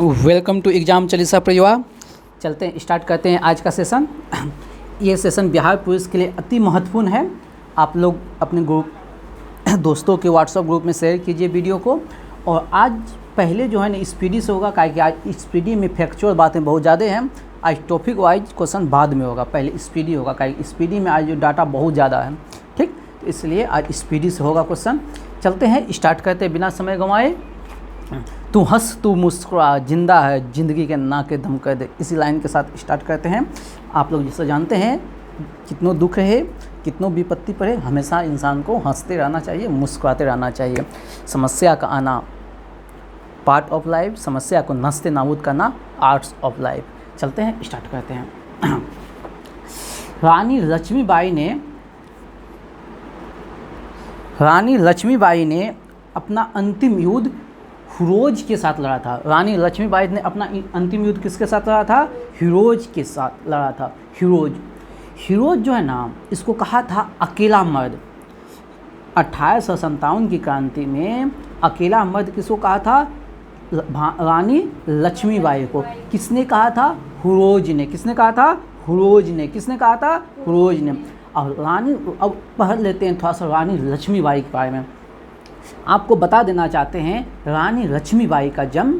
Welcome to exam Chalisa परिवार। चलते हैं, स्टार्ट करते हैं आज का सेशन। ये सेशन बिहार पुलिस के लिए अति महत्वपूर्ण है। आप लोग अपने ग्रुप दोस्तों के व्हाट्सएप ग्रुप में शेयर कीजिए वीडियो को। और आज पहले जो है ना स्पीडी से होगा, क्योंकि आज स्पीडी में फैक्चुअल बातें बहुत ज़्यादा हैं। आज टॉपिक वाइज क्वेश्चन बाद में होगा, पहले स्पीडी होगा, क्योंकि स्पीडी में आज जो डाटा बहुत ज़्यादा है, ठीक, तो इसलिए आज स्पीडी से होगा क्वेश्चन। चलते हैं, स्टार्ट करते हैं बिना समय गंवाए। तू हंस तू मुस्कुरा, जिंदा है ज़िंदगी के ना के दम कर दे, इसी लाइन के साथ स्टार्ट करते हैं। आप लोग जैसे जानते हैं, कितनों दुख रहे, कितनों विपत्ति पड़े, हमेशा इंसान को हंसते रहना चाहिए, मुस्कुराते रहना चाहिए। समस्या का आना पार्ट ऑफ लाइफ, समस्या को नस्ते नाबूद करना आर्ट्स ऑफ लाइफ। चलते हैं, स्टार्ट करते हैं। रानी लक्ष्मीबाई ने अपना अंतिम युद्ध हिरोज के साथ लड़ा था। रानी लक्ष्मीबाई ने अपना अंतिम युद्ध किसके साथ लड़ा था? हिरोज के साथ लड़ा था। हिरोज जो है ना, इसको कहा था अकेला मर्द। 1857 की क्रांति में अकेला मर्द किसको कहा था? रानी लक्ष्मीबाई को। किसने कहा था? हिरोज ने। किसने कहा था? हिरोज ने। किसने कहा था? हिरोज ने। और रानी, अब पढ़ लेते हैं थोड़ा सा रानी लक्ष्मीबाई के बारे में। आपको बता देना चाहते हैं, रानी लक्ष्मीबाई का जन्म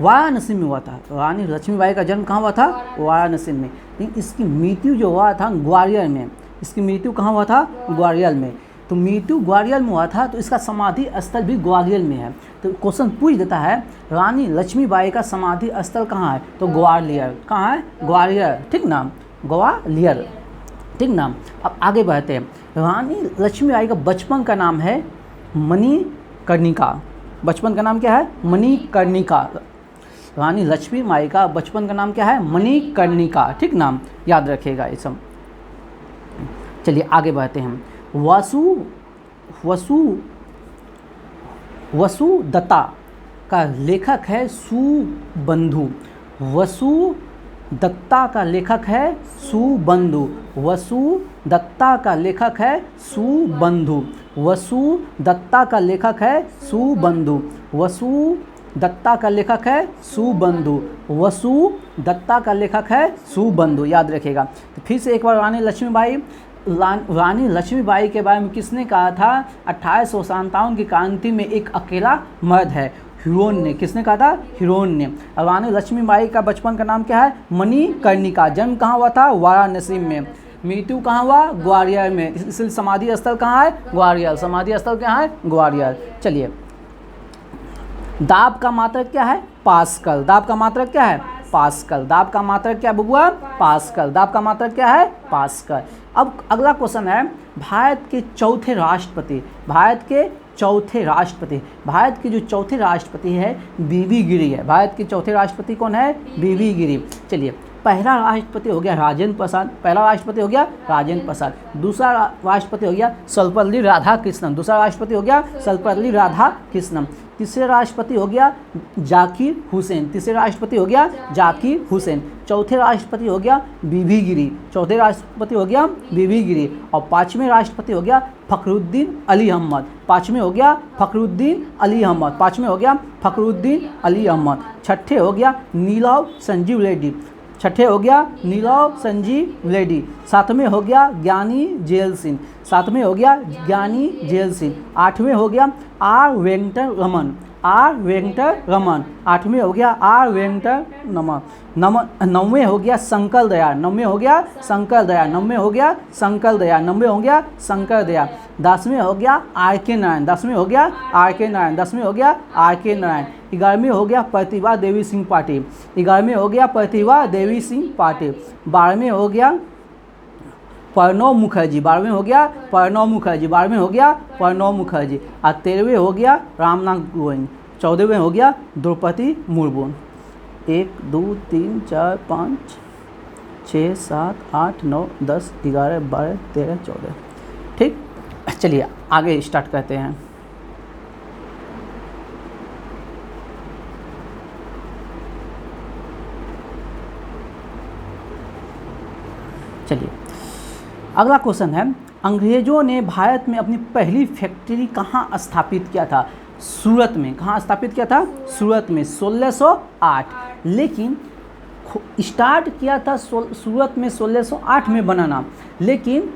वाराणसी में हुआ था। रानी लक्ष्मीबाई का जन्म कहाँ हुआ था? वाराणसी में। लेकिन इसकी मृत्यु जो हुआ था ग्वालियर में। इसकी मृत्यु कहाँ हुआ था? ग्वालियर में। तो मृत्यु ग्वालियर में हुआ था, तो इसका समाधि स्थल भी ग्वालियर में है। तो क्वेश्चन पूछ देता है, रानी लक्ष्मीबाई का समाधि स्थल कहाँ है? तो ग्वालियर। कहाँ है? ग्वालियर, ठीक ना, ग्वालियर, ठीक ना। अब आगे बढ़ते हैं। रानी लक्ष्मीबाई का बचपन का नाम है मणिकर्णिका। बचपन का नाम क्या है? मणिकर्णिका। रानी लक्ष्मीबाई का बचपन का नाम क्या है? मणिकर्णिका, ठीक नाम, याद रखिएगा ये सब। चलिए आगे बढ़ते हैं। वसुदत्ता का लेखक है सुबंधु। वसुदत्ता का लेखक है सुबंधु। वसुदत्ता का लेखक है सुबंधु। वसुदत्ता का लेखक है सुबंधु। वसुदत्ता का लेखक है सुबंधु। वसुदत्ता का लेखक है सुबंधु, याद रखिएगा। तो फिर से एक बार, रानी लक्ष्मीबाई के बारे में किसने कहा था? 1857 की क्रांति में एक अकेला मर्द है, हिरोन ने। किसने कहा था? हिरोन ने। रानी लक्ष्मीबाई का बचपन का नाम क्या है? मणिकर्णिका। जन्म कहाँ हुआ था? वाराणसी में। मृत्यु कहाँ हुआ? ग्वालियर में। इसलिए समाधि स्थल कहाँ है? ग्वालियर। समाधि स्थल कहाँ है? ग्वालियर। चलिए, दाब का मात्रक क्या है? पास्कल। दाब का मात्रक क्या है? पास्कल। दाब का मात्रक क्या बबुआ? पास्कल। दाब का मात्रक क्या है? पास्कल। अब अगला क्वेश्चन है, भारत के चौथे राष्ट्रपति। भारत के जो चौथे राष्ट्रपति है बीबी गिरी है। भारत के चौथे राष्ट्रपति कौन है? बीबी गिरी। चलिए, पहला राष्ट्रपति हो गया राजेंद्र प्रसाद। पहला राष्ट्रपति हो गया राजेंद्र प्रसाद। दूसरा राष्ट्रपति हो गया सर्वपल्ली राधाकृष्णन। दूसरा राष्ट्रपति हो गया सर्वपल्ली राधाकृष्णन। तीसरे राष्ट्रपति हो गया जाकिर हुसैन। तीसरे राष्ट्रपति हो गया जाकिर हुसैन। चौथे राष्ट्रपति हो गया बीबी गिरी। चौथे राष्ट्रपति हो गया बीबी गिरी। और पाँचवें राष्ट्रपति हो गया फखरुद्दीन अली अहमद। पाँचवें हो गया फखरुद्दीन अली अहमद। पाँचवें हो गया फखरुद्दीन अली अहमद। छठे हो गया नीलव संजीव रेड्डी। छठे हो गया नीलव संजीव रेड्डी। सातवें हो गया ज्ञानी जेल सिंह। सातवें हो गया ज्ञानी जेल सिंह। आठवें हो गया आर वेंकटरमन। आर वेंकटरमन। आठवें हो गया आर वेंकटरमन। नौवें हो गया शंकर दयाल। नौवें हो गया शंकर दयाल। नौवें हो गया शंकर दयाल। नौवें हो गया शंकर दयाल। 10वें हो गया आर के नारायण। 10वें हो गया आर के नारायण। 10वें हो गया आर के नारायण। 11वें हो गया प्रतिभा देवी सिंह पाटिल। 11वें हो गया प्रतिभा देवी सिंह पाटिल। 12वें हो गया प्रणब मुखर्जी। 12वें हो गया प्रणब मुखर्जी। 12वें हो गया प्रणब मुखर्जी। और 13वें हो गया रामनाथ गोविंद। 14वें हो गया द्रौपदी मुर्मू। 1 2 3 4 5 6 7 8 9 10 11 12 13 14, ठीक। चलिए आगे स्टार्ट करते हैं। चलिए, अगला क्वेश्चन है, अंग्रेजों ने भारत में अपनी पहली फैक्ट्री कहाँ स्थापित किया था? सूरत में। कहाँ स्थापित किया था? सूरत में 1608। लेकिन स्टार्ट किया था सूरत में 1608 में बनाना, लेकिन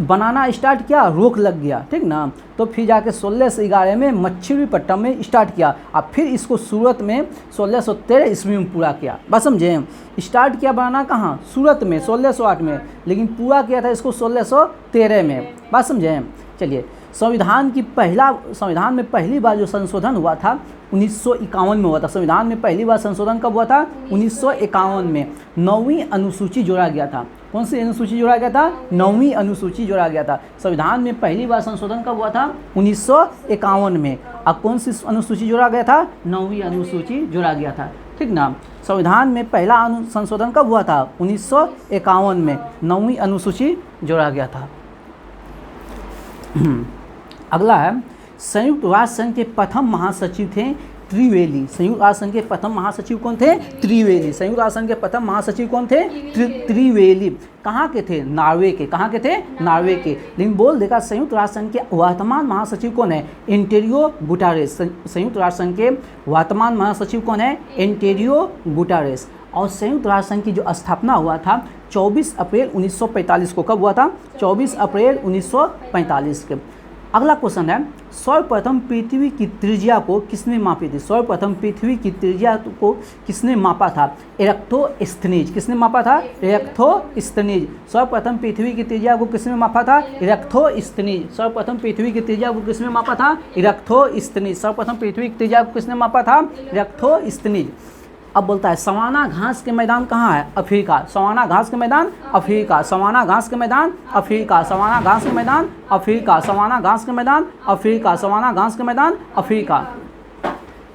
बनाना स्टार्ट किया, रोक लग गया, ठीक ना। तो फिर जाके 1611 में मछलीपट्टनम में स्टार्ट किया, और फिर इसको सूरत में 1613 ईस्वी में पूरा किया। बात समझे? स्टार्ट किया बनाना कहाँ? सूरत में 1608 में, लेकिन पूरा किया था इसको 1613 में। बात समझे? चलिए, संविधान में पहली बार जो संशोधन हुआ था 1951 में हुआ था। संविधान में पहली बार संशोधन कब हुआ था? 1951 में 9वीं अनुसूची जोड़ा गया था। कौन सी अनुसूची जोड़ा गया था? 9वीं अनुसूची जोड़ा गया था। संविधान में पहली बार संशोधन कब हुआ था? 1951 में। अब कौन सी अनुसूची जोड़ा गया था? 9वीं अनुसूची जोड़ा गया था, ठीक ना। संविधान में पहला संशोधन कब हुआ था? 1951 में 9वीं अनुसूची जोड़ा गया था। अगला है, संयुक्त राष्ट्र संघ के प्रथम महासचिव थे त्रिवेदी। संयुक्त राष्ट्र संघ के प्रथम महासचिव कौन थे? त्रिवेदी। संयुक्त राष्ट्र संघ के प्रथम महासचिव कौन थे? त्रिवेदी। कहाँ के थे? नॉर्वे के। कहाँ के थे? नॉर्वे के। लेकिन बोल देगा संयुक्त राष्ट्र संघ के वर्तमान महासचिव कौन है? Antonio Guterres. संयुक्त राष्ट्र संघ के वर्तमान महासचिव कौन है? Antonio Guterres. और संयुक्त राष्ट्र संघ की जो स्थापना हुआ था 24 अप्रैल 1945 को। कब हुआ था? 24 अप्रैल 1945 के। अगला क्वेश्चन है, सर्वप्रथम पृथ्वी की त्रिज्या को किसने मापी थी? सर्वप्रथम पृथ्वी की त्रिज्या को किसने मापा था? इरेक्टोस्थनीज। किसने मापा था? इरेक्टोस्थनीज। सर्वप्रथम पृथ्वी की त्रिज्या को किसने मापा था? इरेक्टोस्थनीज। सर्वप्रथम पृथ्वी की त्रिज्या को किसने मापा था? इरेक्टोस्थनीज। सर्वप्रथम पृथ्वी की त्रिज्या को किसने मापा था? इरेक्टोस्थनीज। अब बोलता है सवाना घास के मैदान कहाँ है? अफ्रीका। सवाना घास के मैदान अफ्रीका। सवाना घास के मैदान अफ्रीका। सवाना घास के मैदान अफ्रीका। सवाना घास के मैदान अफ्रीका। सवाना घास के मैदान अफ्रीका।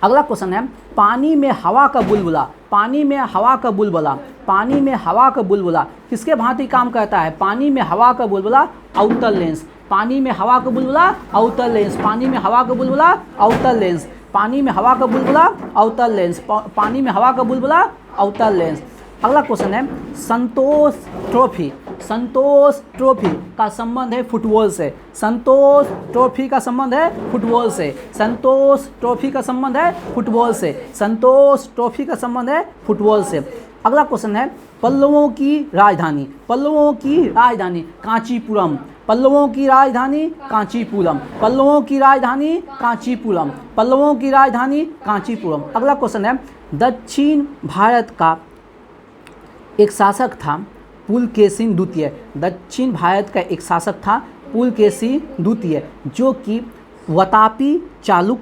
अगला क्वेश्चन है, पानी में हवा का बुलबुला। पानी में हवा का बुलबुला। पानी में हवा का बुलबुला किसके भांति काम करता है? पानी में हवा का बुलबुला आउटर लेंस। पानी में हवा का बुलबुला आउटर लेंस। पानी में हवा का बुलबुला आउटर लेंस। पानी में हवा का बुलबुला आउटर लेंस। पानी में हवा का बुलबुला आउटर लेंस। अगला क्वेश्चन है, संतोष ट्रॉफी। संतोष ट्रॉफी का संबंध है फुटबॉल से। संतोष ट्रॉफी का संबंध है फुटबॉल से। संतोष ट्रॉफी का संबंध है फुटबॉल से। संतोष ट्रॉफी का संबंध है फुटबॉल से। अगला क्वेश्चन है, पल्लवों की राजधानी। पल्लवों की राजधानी कांचीपुरम। पल्लवों की राजधानी कांचीपुरम। पल्लवों की राजधानी कांचीपुरम। पल्लवों की राजधानी कांचीपुरम। अगला क्वेश्चन है, दक्षिण भारत का एक शासक था पुलकेशिन द्वितीय। दक्षिण भारत का एक शासक था पुलकेशिन द्वितीय, जो कि वतापी चालुक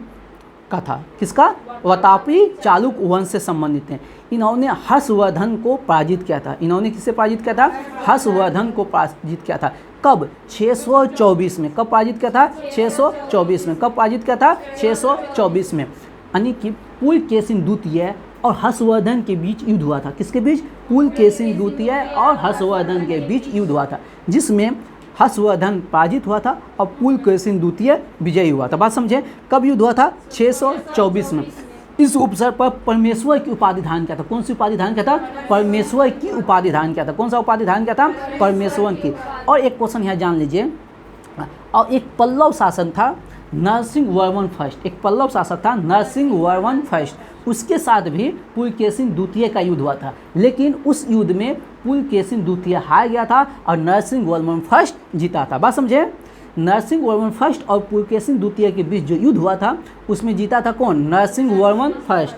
का था। किसका? वतापी चालुक वंश से संबंधित हैं। इन्होंने हर्षवर्धन को पराजित किया था। इन्होंने किसे पराजित किया था? हर्षवर्धन को पराजित किया था। कब? 624 में। कब पराजित किया था? 624 में। कब पराजित किया था? 624 में। यानी कि पुलकेशिन द्वितीय और हर्षवर्धन के बीच युद्ध हुआ था। किसके बीच? पुलकेशिन द्वितीय और हर्षवर्धन के बीच युद्ध हुआ था, जिसमें हर्षवर्धन पराजित हुआ था और पुलकेशिन द्वितीय विजयी हुआ था। बात समझे? कब युद्ध हुआ था? 624 में। इस अवसर पर परमेश्वर की उपाधि धारण किया था। कौन सी उपाधि धारण किया था? परमेश्वर की उपाधि धारण किया था। कौन सा उपाधि धारण किया था? परमेश्वर की। और एक क्वेश्चन यहाँ जान लीजिए, और एक पल्लव शासन था नरसिंहवर्मन फर्स्ट। एक पल्लव शासक था नरसिंहवर्मन फर्स्ट। उसके साथ भी पुलकेशिन द्वितीय का युद्ध हुआ था, लेकिन उस युद्ध में पुलकेशिन द्वितीय हार गया था और नरसिंहवर्मन फर्स्ट जीता था। बात समझे? नरसिंहवर्मन फर्स्ट और पुलकेशिन द्वितीय के बीच जो युद्ध हुआ था उसमें जीता था कौन? नरसिंहवर्मन फर्स्ट,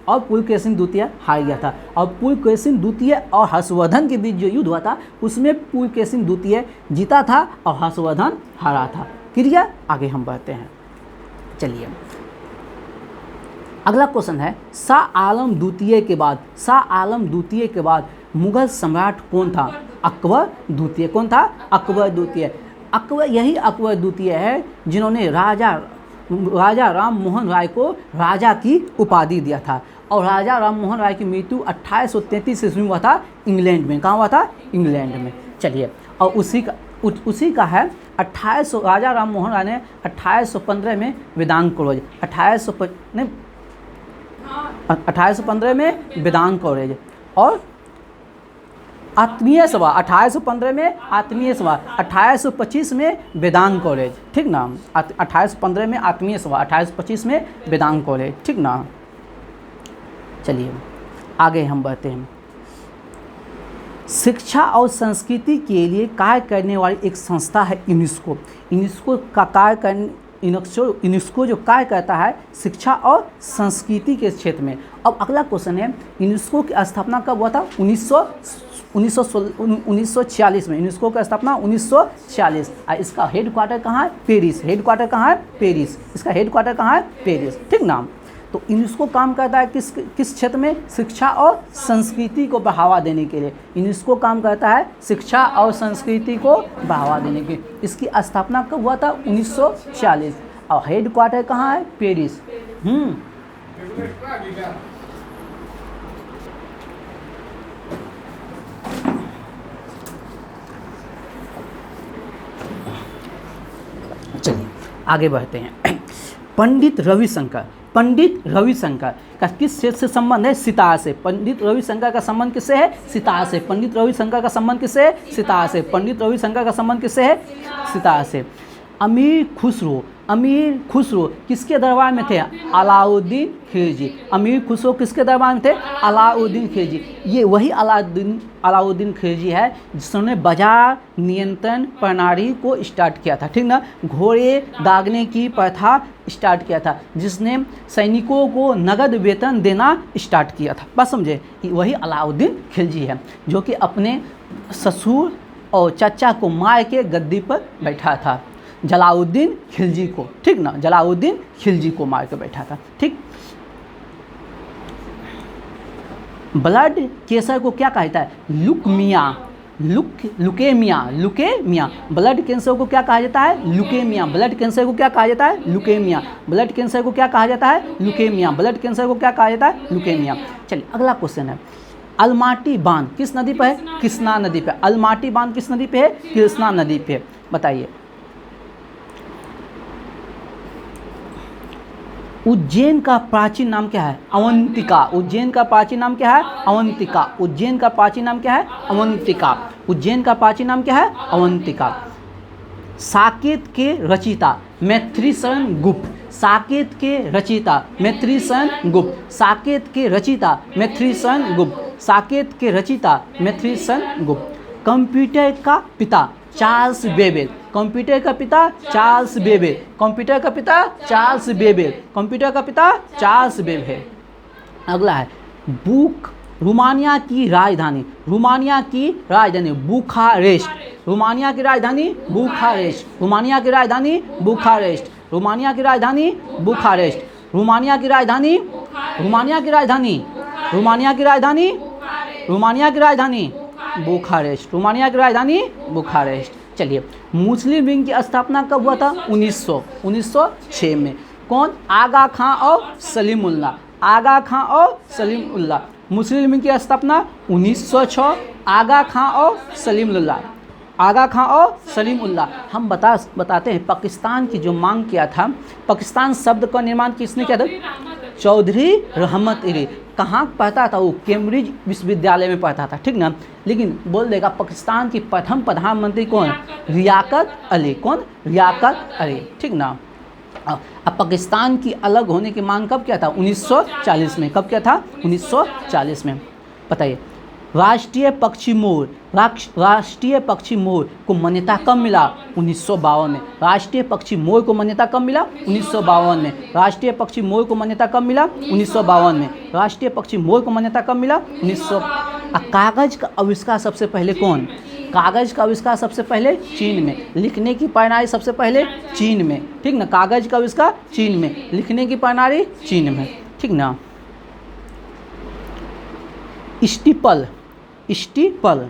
और पुलकेशिन द्वितीय हार गया था। और पुलकेशिन द्वितीय और हर्षवर्धन के बीच जो युद्ध हुआ था उसमें पुलकेशिन द्वितीय जीता था और हर्षवर्धन हारा था। क्लियर? आगे हम बढ़ते हैं। चलिए, अगला क्वेश्चन है, शाह आलम द्वितीय के बाद, शाह आलम द्वितीय के बाद मुगल सम्राट कौन था? अकबर द्वितीय। कौन था? अकबर द्वितीय। अकबर, यही अकबर द्वितीय है जिन्होंने राजा राम मोहन राय को राजा की उपाधि दिया था। और राजा राम मोहन राय की मृत्यु 1833 ईस्वी में हुआ था इंग्लैंड में। कहाँ हुआ था? इंग्लैंड में। चलिए, और उसी का है 1800, राजा राम मोहन राय ने 1815 में वेदांत कॉलेज, 1815 में वेदांत कॉलेज, और आत्मीय सभा 1815 में आत्मीय सभा, 1825 में वेदांत कॉलेज, ठीक ना। 1815 में आत्मीय सभा, 1825 में वेदांत कॉलेज, ठीक ना। चलिए आगे हम बढ़ते हैं। शिक्षा और संस्कृति के लिए कार्य करने वाली एक संस्था है यूनेस्को। यूनेस्को का कार्य करने यूनेस्को जो कार्य करता है शिक्षा और संस्कृति के क्षेत्र में। अब अगला क्वेश्चन है, यूनेस्को की स्थापना कब हुआ था? 1946 में। यूनेस्को की स्थापना 1946। इसका हेड क्वार्टर कहाँ है? पेरिस। हेड क्वार्टर कहाँ है? पेरिस। इसका हेड क्वार्टर कहाँ है? पेरिस, ठीक ना। तो यूनेस्को काम करता है किस क्षेत्र में? शिक्षा और संस्कृति को बढ़ावा देने के लिए। यूनेस्को काम करता है शिक्षा और संस्कृति को बढ़ावा देने के लिए। इसकी स्थापना कब हुआ था? 1946। और हेड क्वार्टर कहाँ है? पेरिस। चलिए आगे बढ़ते हैं। पंडित रविशंकर का किस क्षेत्र से संबंध है? सितार से। पंडित रविशंकर का संबंध किससे है? सितार से। पंडित रविशंकर का संबंध किससे है? सितार से। पंडित रविशंकर का संबंध किससे है? सितार से। अमीर खुसरो किसके दरबार में थे? अलाउद्दीन खिलजी। अमीर खुसरो किसके दरबार में थे? अलाउद्दीन खिलजी। ये वही अलाउद्दीन खिलजी है जिसने बाजार नियंत्रण प्रणाली को स्टार्ट किया था, ठीक ना। घोड़े दागने की प्रथा स्टार्ट किया था, जिसने सैनिकों को नगद वेतन देना स्टार्ट किया था। बस समझे, वही अलाउद्दीन खिलजी है जो कि अपने ससुर और चचा को मार के गद्दी पर बैठा था। जलाउद्दीन खिलजी को, ठीक ना, जलाउद्दीन खिलजी को मार के बैठा था, ठीक। ब्लड कैंसर को क्या कहता है? लुकेमिया। ब्लड कैंसर को क्या कहा जाता है? लुकेमिया। ब्लड कैंसर को क्या कहा जाता है? लुकेमिया। ब्लड कैंसर को क्या कहा जाता है? लुकेमिया। ब्लड कैंसर को क्या कहा जाता है? लुकेमिया। चलिए अगला क्वेश्चन है, अलमाटी बांध किस नदी पर है? कृष्णा नदी पे। अलमाटी बांध किस नदी पे है? कृष्णा नदी पे। बताइए। उज्जैन का प्राचीन नाम क्या है? अवंतिका। उज्जैन का प्राचीन नाम क्या है? अवंतिका। उज्जैन का प्राचीन नाम क्या है? अवंतिका। उज्जैन का प्राचीन नाम क्या है? अवंतिका। साकेत के रचयिता मैत्रीशरण गुप्त। साकेत के रचयिता मैत्रीशरण गुप्त। साकेत के रचयिता मैत्रीशरण गुप्त। साकेत के रचयिता मैत्रीशरण गुप्त। कंप्यूटर का पिता चार्ल्स बेबेल। कंप्यूटर का पिता चार्ल्स बेबेल। कंप्यूटर का पिता चार्ल्स बेबेल। कंप्यूटर का पिता चार्ल्स बेबेल। अगला है रोमानिया की राजधानी बुखारेस्ट। रोमानिया की राजधानी बुखारेस्ट। रोमानिया की राजधानी बुखारेस्ट। रोमानिया की राजधानी बुखारेस्ट। रोमानिया की राजधानी रोमानिया की राजधानी रोमानिया की राजधानी रोमानिया की राजधानी बुखारेस्ट। रोमानिया की राजधानी बुखारेस्ट। चलिए, मुस्लिम लीग की स्थापना कब हुआ था? 1906 में। कौन? आगा खां और सलीमुल्लाह। आगा खां और सलीमुल्लाह। मुस्लिम लीग की स्थापना 1906। आगा खां और सलीमुल्लाह। आगा खां और सलीमुल्लाह। हम बताते हैं, पाकिस्तान की जो मांग किया था, पाकिस्तान शब्द का निर्माण किसने किया था? चौधरी रहमत अली। कहाँ पढ़ता था वो? कैम्ब्रिज विश्वविद्यालय में पढ़ता था, ठीक ना। लेकिन बोल देगा पाकिस्तान की प्रथम प्रधानमंत्री कौन? रियाकत अली। कौन? रियाकत अली, ठीक ना। अब पाकिस्तान की अलग होने की मांग कब किया था? 1940 में। कब किया था? 1940 में। बताइए। राष्ट्रीय पक्षी मोर को मान्यता कब मिला? 1952 में। राष्ट्रीय पक्षी मोर को मान्यता कब मिला? 1952 में। राष्ट्रीय पक्षी मोर को मान्यता कब मिला? 1952 में। राष्ट्रीय पक्षी मोर को मान्यता कब मिला? 1900। कागज़ का आविष्कार सबसे पहले कौन? कागज़ का आविष्कार सबसे पहले चीन में। लिखने की प्रणाली सबसे पहले चीन में, ठीक ना। कागज़ का आविष्कार चीन में, लिखने की प्रणाली चीन में, ठीक ना। स्टीपल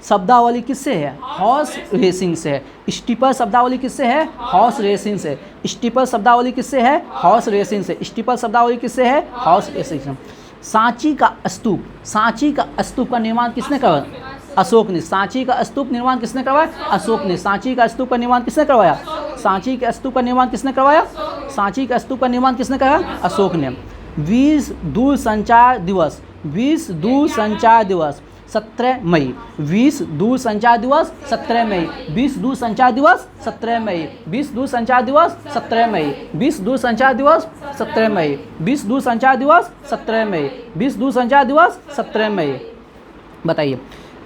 शब्दावली किससे है? हॉर्स रेसिंग से है। स्टीपल शब्दावली किससे है? हॉर्स रेसिंग से। स्टीपल शब्दावली किससे है? हॉर्स रेसिंग से। स्टीपल शब्दावली किससे है? हॉर्स रेसिंग से। सांची का स्तूप का निर्माण किसने करवाया? अशोक ने। सांची का स्तूप निर्माण किसने करवाया? अशोक ने। सांची का स्तूप का निर्माण किसने करवाया? सांची का स्तूप का निर्माण किसने करवाया? सांची का स्तूप का निर्माण किसने करवाया? अशोक ने। विश्व दूरसंचार दिवस 17 मई। विश्व दूरसंचार दिवस 17 मई। विश्व दूरसंचार दिवस 17 मई। विश्व दूरसंचार दिवस 17 मई। विश्व दूरसंचार दिवस 17 मई। विश्व दूरसंचार दिवस 17 मई। विश्व दूरसंचार दिवस 17 मई। बताइए,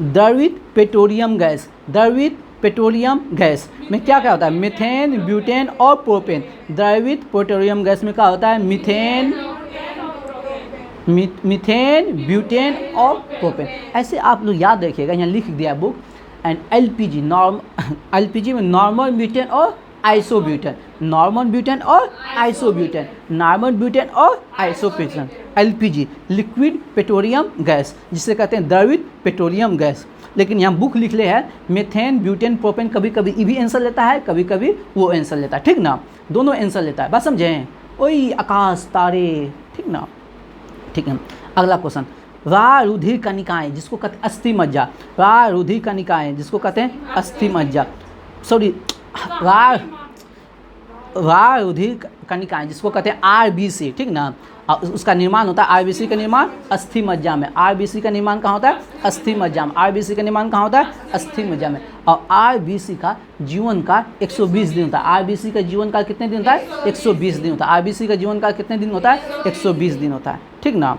द्रवित पेट्रोलियम गैस, द्रवित पेट्रोलियम गैस में क्या क्या होता है? मीथेन, ब्यूटेन और प्रोपेन। द्रवित पेट्रोलियम गैस में क्या होता है? मीथेन, ब्यूटेन और प्रोपेन। ऐसे आप लोग याद रखिएगा, यहाँ लिख दिया बुक। एंड एलपीजी, एलपीजी में नॉर्मल ब्यूटेन और आइसोब्यूटेन, नॉर्मल ब्यूटेन और आइसोब्यूटेन, नॉर्मल ब्यूटेन और isobutane. LPG liquid petroleum gas, जिसे कहते हैं द्रवित पेट्रोलियम गैस। लेकिन यहाँ बुक लिख ले है मीथेन, ब्यूटेन, प्रोपेन, कभी कभी ई भी आंसर लेता है, कभी कभी वो आंसर लेता है, ठीक ना, दोनों आंसर लेता है, बस समझें। ओई आकाश तारे, ठीक ना, ठीक है। अगला क्वेश्चन, रा रुधिर कनिकाएं जिसको कहते हैं अस्थि मज्जा, रा रुधिर कनिकाएं जिसको कहते हैं अस्थि मज्जा, सॉरी रा रुधिर कनिकाएं जिसको कहते हैं आरबीसी, ठीक ना। उसका निर्माण होता है, आरबीसी का निर्माण अस्थि मज्जा में। आरबीसी का निर्माण कहाँ होता है? अस्थि मज्जा में। आरबीसी का निर्माण कहाँ होता है? अस्थि मज्जा में। और आरबीसी का जीवन काल 120 दिन होता है। आरबीसी का जीवन काल कितने दिन होता है? 120 दिन होता है। आरबीसी का जीवन काल कितने दिन होता है? 120 दिन होता है, ठीक ना।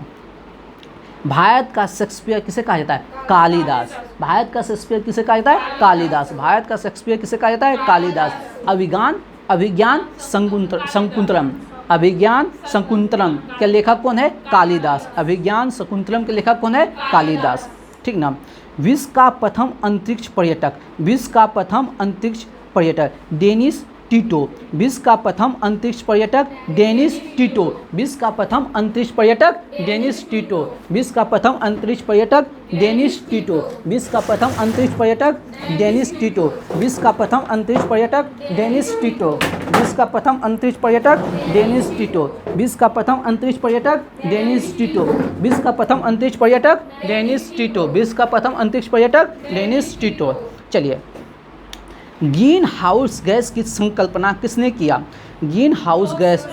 भारत का शेक्सपियर किसे कहा जाता है? कालिदास। भारत का शेक्सपियर किसे कहा जाता है? कालिदास। भारत का शेक्सपियर किसे कहा जाता है? कालिदास। अभिज्ञान शकुंतलम, अभिज्ञान शकुंतलम के लेखक कौन है? कालिदास। अभिज्ञान शकुंतलम के लेखक कौन है? कालिदास, ठीक ना। विश्व का प्रथम अंतरिक्ष पर्यटक, विश्व का प्रथम अंतरिक्ष पर्यटक डेनिस टीटो। विश्व का प्रथम अंतरिक्ष पर्यटक डेनिस टीटो। विश्व का प्रथम अंतरिक्ष पर्यटक डेनिस टीटो। विश्व का प्रथम अंतरिक्ष पर्यटक डेनिस टीटो। विश्व का प्रथम अंतरिक्ष पर्यटक डेनिस टीटो। विश्व का प्रथम अंतरिक्ष पर्यटक डेनिस टीटो। विश्व का प्रथम अंतरिक्ष पर्यटक डेनिस टीटो। विश्व का प्रथम अंतरिक्ष पर्यटक डेनिस टीटो। विश्व का प्रथम अंतरिक्ष पर्यटक डेनिस टीटो। विश्व का प्रथम अंतरिक्ष पर्यटक डेनिस टीटो। चलिए, ग्रीन हाउस गैस की संकल्पना किसने किया? Green house gas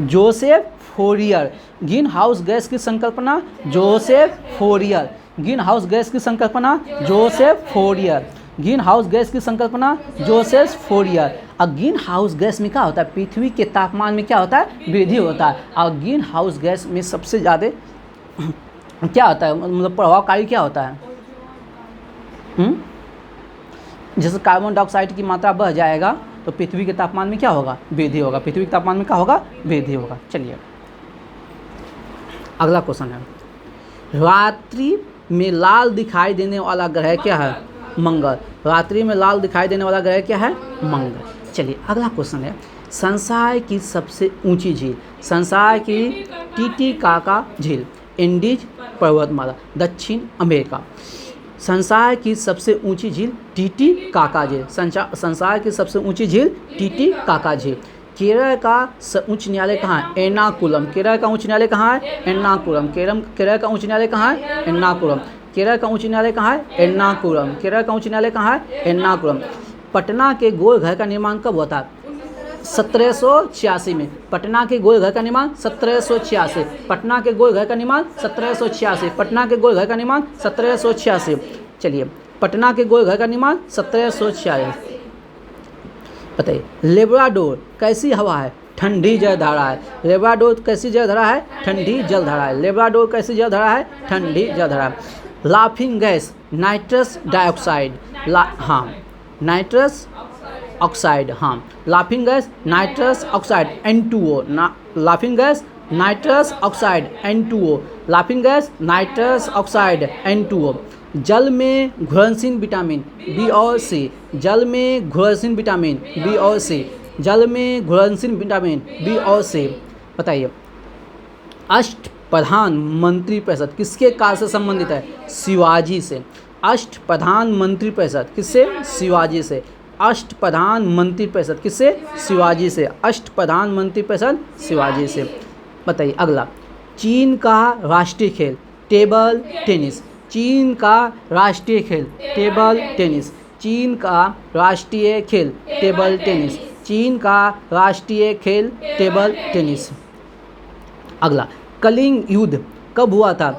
Joseph Fourier. Green house gas की संकल्पना Joseph Fourier. Green house gas की संकल्पना Joseph Fourier. Green house gas की संकल्पना जोसेफ फोरियर। और ग्रीन हाउस गैस में क्या होता है? पृथ्वी के तापमान में क्या होता है? वृद्धि होता है। और ग्रीन हाउस गैस में सबसे ज़्यादा क्या होता है, मतलब प्रभावकारी क्या होता है? जैसे कार्बन डाइऑक्साइड की मात्रा बढ़ जाएगा तो पृथ्वी के तापमान में क्या होगा? वृद्धि होगा। पृथ्वी के तापमान में क्या होगा? वृद्धि होगा। चलिए, अगला क्वेश्चन है, रात्रि में लाल दिखाई देने वाला ग्रह क्या है? मंगल। रात्रि में लाल दिखाई देने वाला ग्रह क्या है? मंगल। चलिए, अगला क्वेश्चन है, संसार की सबसे ऊंची झील, संसार की टीटीकाका झील, एंडीज पर्वतमाला, दक्षिण अमेरिका। संसार की सबसे ऊंची झील टीटीकाका झील। संसार की सबसे ऊंची झील टीटीकाका झील। केरल का उच्च न्यायालय कहाँ है? एर्नाकुलम। केरल का उच्च न्यायालय कहाँ है? एर्नाकुलम। केरल का उच्च न्यायालय कहाँ है? एर्नाकुलम। केरल का उच्च न्यायालय कहाँ है? एर्नाकुलम। केरल का उच्च न्यायालय कहाँ है? एर्नाकुलम। पटना के गोल घर का निर्माण कब हुआ था? 1786 में। पटना के गोल घर का निर्माण 1786। पटना के गोल घर का निर्माण 1786। पटना के गोल घर का निर्माण 1786। चलिए, पटना के गोल घर का निर्माण 1786। बताइए, लेब्राडोर कैसी हवा है? ठंडी जलधारा है। लेब्राडोर कैसी जलधारा है? ठंडी जलधारा है। लेब्राडोर कैसी जलधारा है? ठंडी जलधारा। लाफिंग गैस नाइट्रस डाइऑक्साइड, हाँ नाइट्रस ऑक्साइड, हाँ laughing gas nitrous oxide N2O, laughing gas nitrous oxide N2O, laughing gas nitrous oxide N2O। जल में घुलनशील विटामिन बी और सी, जल में घुलनशील विटामिन बी और सी, जल में घुलनशील विटामिन बी और सी। बताइए, अष्टप्रधान मंत्री परिषद किसके काल से संबंधित है? शिवाजी से। अष्टप्रधान मंत्री परिषद किससे? शिवाजी से। अष्टप्रधान मंत्री परिषद किससे? शिवाजी से। अष्टप्रधान मंत्री परिषद शिवाजी से। बताइए अगला, चीन का राष्ट्रीय खेल टेबल टेनिस। चीन का राष्ट्रीय खेल टेबल टेनिस। चीन का राष्ट्रीय खेल टेबल टेनिस। चीन का राष्ट्रीय खेल टेबल टेनिस। अगला, कलिंग युद्ध कब हुआ था?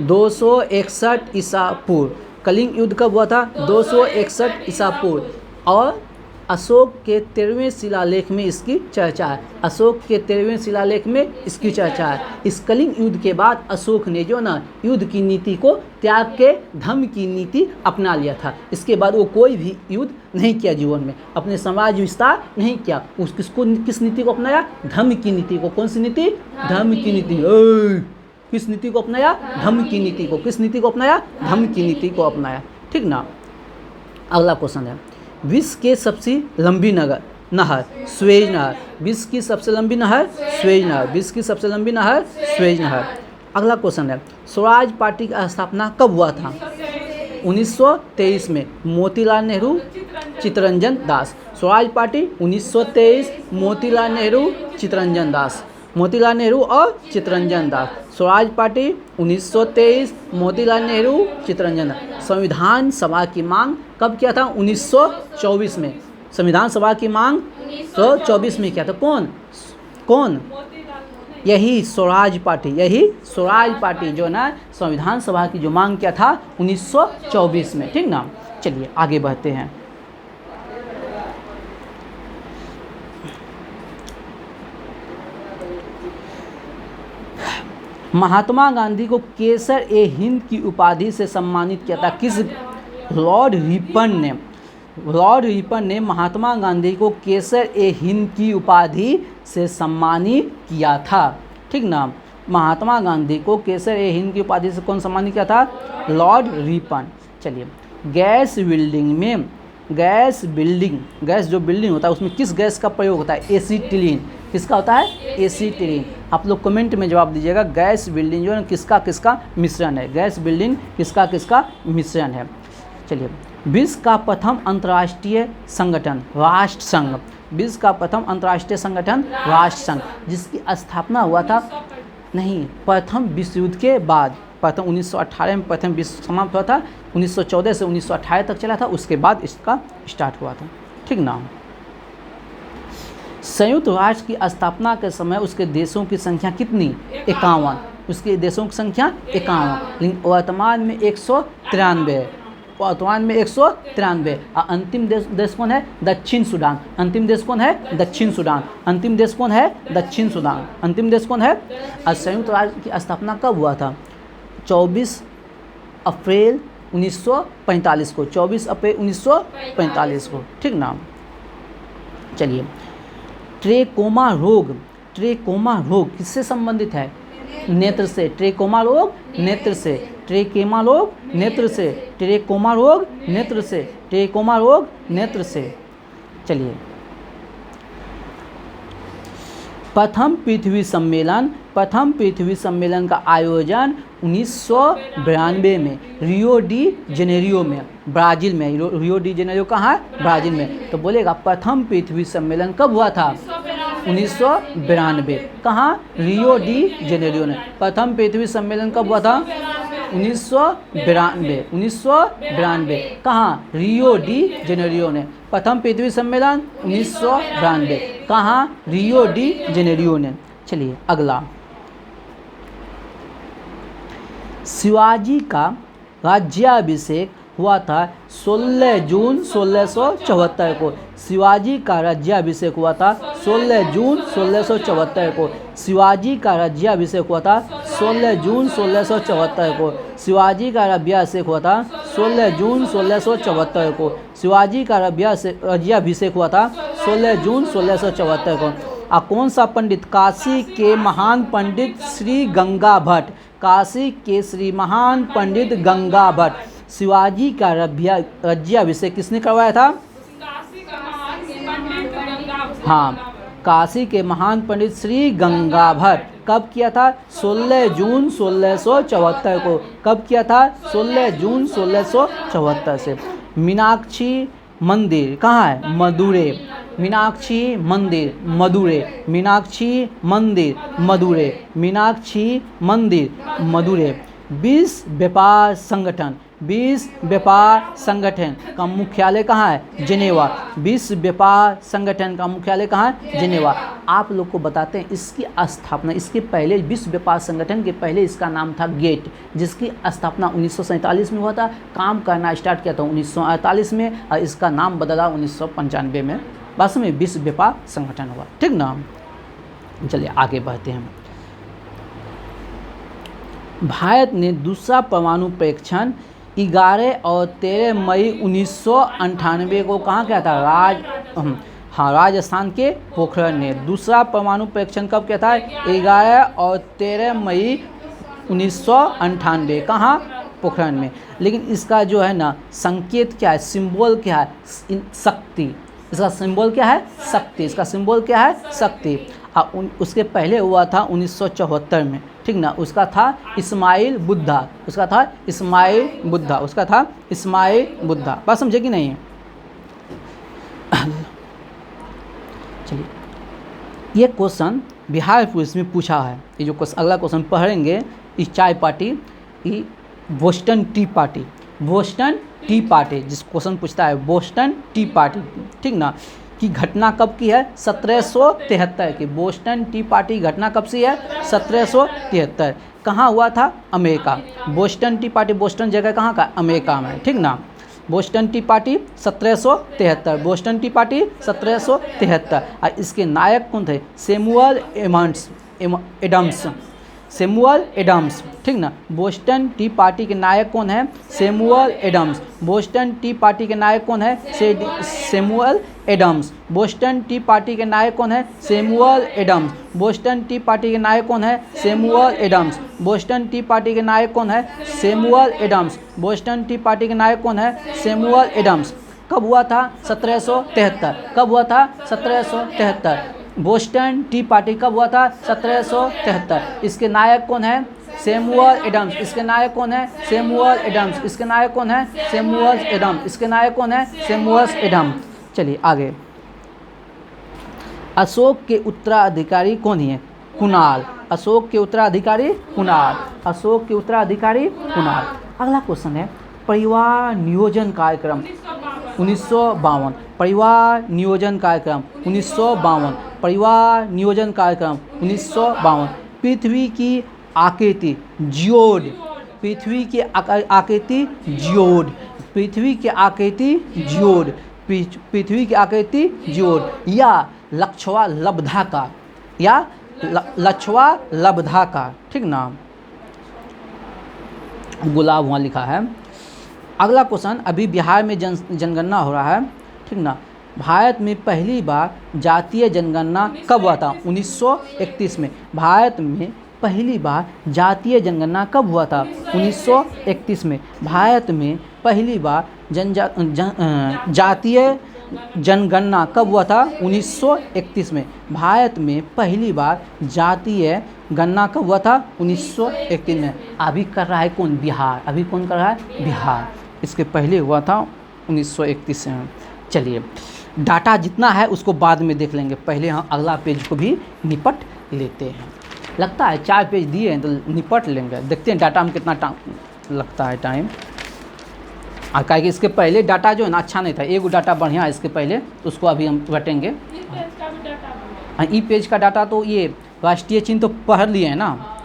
261 ईसा पूर्व। कलिंग युद्ध कब हुआ था? 261 ईसा पूर्व। और अशोक के 13वें शिलालेख में इसकी चर्चा है। अशोक के 13वें शिलालेख में इसकी चर्चा है। इस कलिंग युद्ध के बाद अशोक ने जो ना युद्ध की नीति को त्याग के धम्म की नीति अपना लिया था। इसके बाद वो कोई भी युद्ध नहीं किया जीवन में, अपने समाज विस्तार नहीं किया। किस नीति को अपनाया? धम्म की नीति को। कौन सी नीति? धम्म की नीति। किस नीति को अपनाया? धम्म की नीति को। किस नीति को अपनाया? धम्म की नीति को अपनाया। ठीक ना। अगला क्वेश्चन है, विश्व के सबसे लंबी नहर स्वेज नहर। विश्व की सबसे लंबी नहर स्वेज नहर। विश्व की सबसे लंबी नहर स्वेज नहर। अगला क्वेश्चन है, स्वराज पार्टी की स्थापना कब हुआ था? 1923 में। मोतीलाल नेहरू, चित्तरंजन दास। स्वराज पार्टी 1923, मोतीलाल नेहरू, चित्तरंजन दास। मोतीलाल नेहरू और चित्तरंजन दास। स्वराज पार्टी 1923, मोतीलाल नेहरू, चित्तरंजन दास। संविधान सभा की मांग कब किया था? 1924 में। संविधान सभा की मांग 1924 में किया था। कौन? यही स्वराज पार्टी। यही स्वराज पार्टी जो ना संविधान सभा की जो मांग किया था 1924 में। ठीक ना। चलिए आगे बढ़ते हैं। महात्मा गांधी को केसर ए हिंद की उपाधि से सम्मानित किया था। किस? लॉर्ड रिपन ने महात्मा गांधी को केसर ए हिंद की उपाधि से सम्मानित किया था। ठीक ना। महात्मा गांधी को केसर ए हिंद की उपाधि से कौन सम्मानित किया था? Lord Ripon. चलिए, गैस जो बिल्डिंग होता है उसमें किस गैस का प्रयोग होता है? एसीटिलीन। किसका होता है? एसीटिलीन। आप लोग कमेंट में जवाब दीजिएगा। गैस बिल्डिंग जो है किसका मिश्रण है? गैस बिल्डिंग किसका मिश्रण है? चलिए, विश्व का प्रथम अंतर्राष्ट्रीय संगठन राष्ट्र संघ। विश्व का प्रथम अंतर्राष्ट्रीय संगठन राष्ट्र संघ, जिसकी स्थापना हुआ था प्रथम विश्व युद्ध के बाद। प्रथम 1918 में प्रथम विश्व समाप्त हुआ था। 1914 से 1918 तक चला था। उसके बाद इसका स्टार्ट हुआ था। ठीक ना। संयुक्त राष्ट्र की स्थापना के समय उसके देशों की संख्या कितनी? 51। उसके देशों की संख्या 51, लेकिन वर्तमान में 193 है। वर्तमान में 193। अंतिम देश कौन है? दक्षिण सूडान। अंतिम देश कौन है? दक्षिण सूडान। अंतिम देश कौन है? दक्षिण सूडान। अंतिम देश कौन है? संयुक्त राष्ट्र की स्थापना कब हुआ था? 24 अप्रैल 1945 को। 24 अप्रैल 1945 को। ठीक ना। चलिए, ट्रेकोमा रोग किससे संबंधित है? नेत्र से। ट्रेकोमा रोग नेत्र से। ट्रेकोमा रोग नेत्र से। ट्रेकोमा रोग नेत्र से। ट्रेकोमा रोग नेत्र से। चलिए, प्रथम पृथ्वी सम्मेलन का आयोजन 1992 में रियो डी जेनेरियो में, ब्राज़ील में। रियो डी जेनेरियो कहाँ है? ब्राज़ील में। तो बोलेगा प्रथम पृथ्वी सम्मेलन कब हुआ था? 1992। कहाँ? रियो डी जेनेरियो में। प्रथम पृथ्वी सम्मेलन कब हुआ था? 1992। कहाँ? रियो डी जेनेरियो ने। प्रथम पृथ्वी सम्मेलन 1992। कहाँ? रियो डी जेनेरियो ने। चलिए अगला, शिवाजी का राज्याभिषेक हुआ था 16 जून 1674 को। शिवाजी का राज्याभिषेक हुआ था 16 जून 1674 को। शिवाजी का राज्याभिषेक हुआ था 16 जून 1674 को। शिवाजी का राज्याभिषेक हुआ था 16 जून 1674 को। शिवाजी का राज्याभिषेक हुआ था 16 जून 1674 को। कौन सा पंडित? काशी के महान पंडित श्री गंगा भट्ट। काशी के श्री महान पंडित गंगा भट्ट। शिवाजी का राज्याभिषेक किसने करवाया था? हाँ, काशी के महान पंडित श्री गंगा भट्ट। कब किया था? 16 जून 1674 को। कब किया था? 16 जून 1674 से। मीनाक्षी मंदिर कहाँ है? मदुरै। मीनाक्षी मंदिर मदुरै। मीनाक्षी मंदिर मदुरै। मीनाक्षी मंदिर मदुरै। विश्व विश्व व्यापार संगठन का मुख्यालय कहाँ है? जिनेवा। विश्व व्यापार संगठन का मुख्यालय कहाँ है? जिनेवा। आप लोग को बताते हैं इसकी स्थापना, इसके पहले विश्व व्यापार संगठन के पहले इसका नाम था गेट, जिसकी स्थापना 1947 में हुआ था। काम करना स्टार्ट किया था 1948 में और इसका नाम बदला 1995 में। बस में विश्व व्यापार संगठन हुआ, ठीक ना। चलिए आगे बढ़ते हैं। भारत ने दूसरा परमाणु परीक्षण 11 और 13 मई 1998 को कहाँ किया था? राजस्थान के पोखरण ने। दूसरा परमाणु परीक्षण कब किया था? 11 और 13 मई 1998, कहाँ? पोखरण में। लेकिन इसका जो है ना संकेत क्या है, सिंबल क्या है? शक्ति। इसका सिंबल क्या है? शक्ति। इसका सिंबल क्या है? शक्ति। उसके पहले हुआ था 1974 में, ठीक ना। उसका था इस्माइल बुद्धा, उसका था इस्माइल बुद्धा, उसका था इस्माइल बुद्धा। बात समझे कि नहीं? चलिए, ये क्वेश्चन बिहार पुलिस में पूछा है। ये जो अगला क्वेश्चन पढ़ेंगे, इस चाय पार्टी, ये Boston tea party, Boston tea party, जिस क्वेश्चन पूछता है बोस्टन टी पार्टी, ठीक ना, की घटना कब की है? 1773 की। बोस्टन टी पार्टी घटना कब से है? 1773। कहाँ हुआ था? America. Boston tea party, Boston जगह कहाँ का? अमेरिका में, ठीक ना। Boston tea party 1773, Boston tea party 1773। और इसके नायक कौन थे? सैमुअल एडम्स, सैमुअल एडम्स, ठीक ना। बोस्टन टी पार्टी के नायक कौन है? Samuel Adams. Boston tea party के नायक कौन है? Samuel Adams. Boston tea party के नायक कौन है? Samuel Adams. Boston tea party के नायक कौन है? Samuel Adams. Boston tea party के नायक कौन है? Samuel Adams. Boston tea party के नायक कौन है? Samuel Adams. कब हुआ था? 1773। कब हुआ था? 1773। बोस्टन टी पार्टी कब हुआ था? 1773। इसके नायक कौन है? Samuel Adams. इसके नायक कौन है? Samuel Adams. इसके नायक कौन है? Samuel Adams. इसके नायक कौन है? Samuel Adams. चलिए आगे। अशोक के उत्तराधिकारी कौन है? कुणाल। अशोक के उत्तराधिकारी कुणाल। अशोक के उत्तराधिकारी कुणाल। अगला क्वेश्चन है परिवार नियोजन कार्यक्रम 1952। परिवार नियोजन कार्यक्रम 1952। परिवार नियोजन कार्यक्रम 1952। पृथ्वी की आकृति जियोड, पृथ्वी की आकृति जियोड, पृथ्वी की आकृति जियोड, पृथ्वी की आकृति जियोड, या लक्षवा लब्धाकार, या लक्षवा लब्धाकार, ठीक ना। गुलाब वहाँ लिखा है। अगला क्वेश्चन, अभी बिहार में जनगणना हो रहा है, ठीक ना। भारत में पहली बार जातीय जनगणना कब हुआ था? 1931 में। भारत में पहली बार जातीय जनगणना कब हुआ था? 1931 में। भारत में पहली बार जातीय जनगणना कब हुआ था? 1931 में। भारत में पहली बार जातीय गणना कब हुआ था? 1931 में। अभी कर रहा है कौन? बिहार। अभी कौन कर रहा है? बिहार। इसके पहले हुआ था 1931 में। चलिए, डाटा जितना है उसको बाद में देख लेंगे, पहले हम अगला पेज को भी निपट लेते हैं। लगता है 4 पेज दिए हैं तो निपट लेंगे, देखते हैं डाटा में कितना टाइम लगता है टाइम। क्या कि इसके पहले डाटा जो है ना अच्छा नहीं था, एगो डाटा बढ़िया है इसके पहले, तो उसको अभी हम रटेंगे। ई पेज का डाटा तो ये राष्ट्रीय चिन्ह तो पढ़ लिए हैं ना,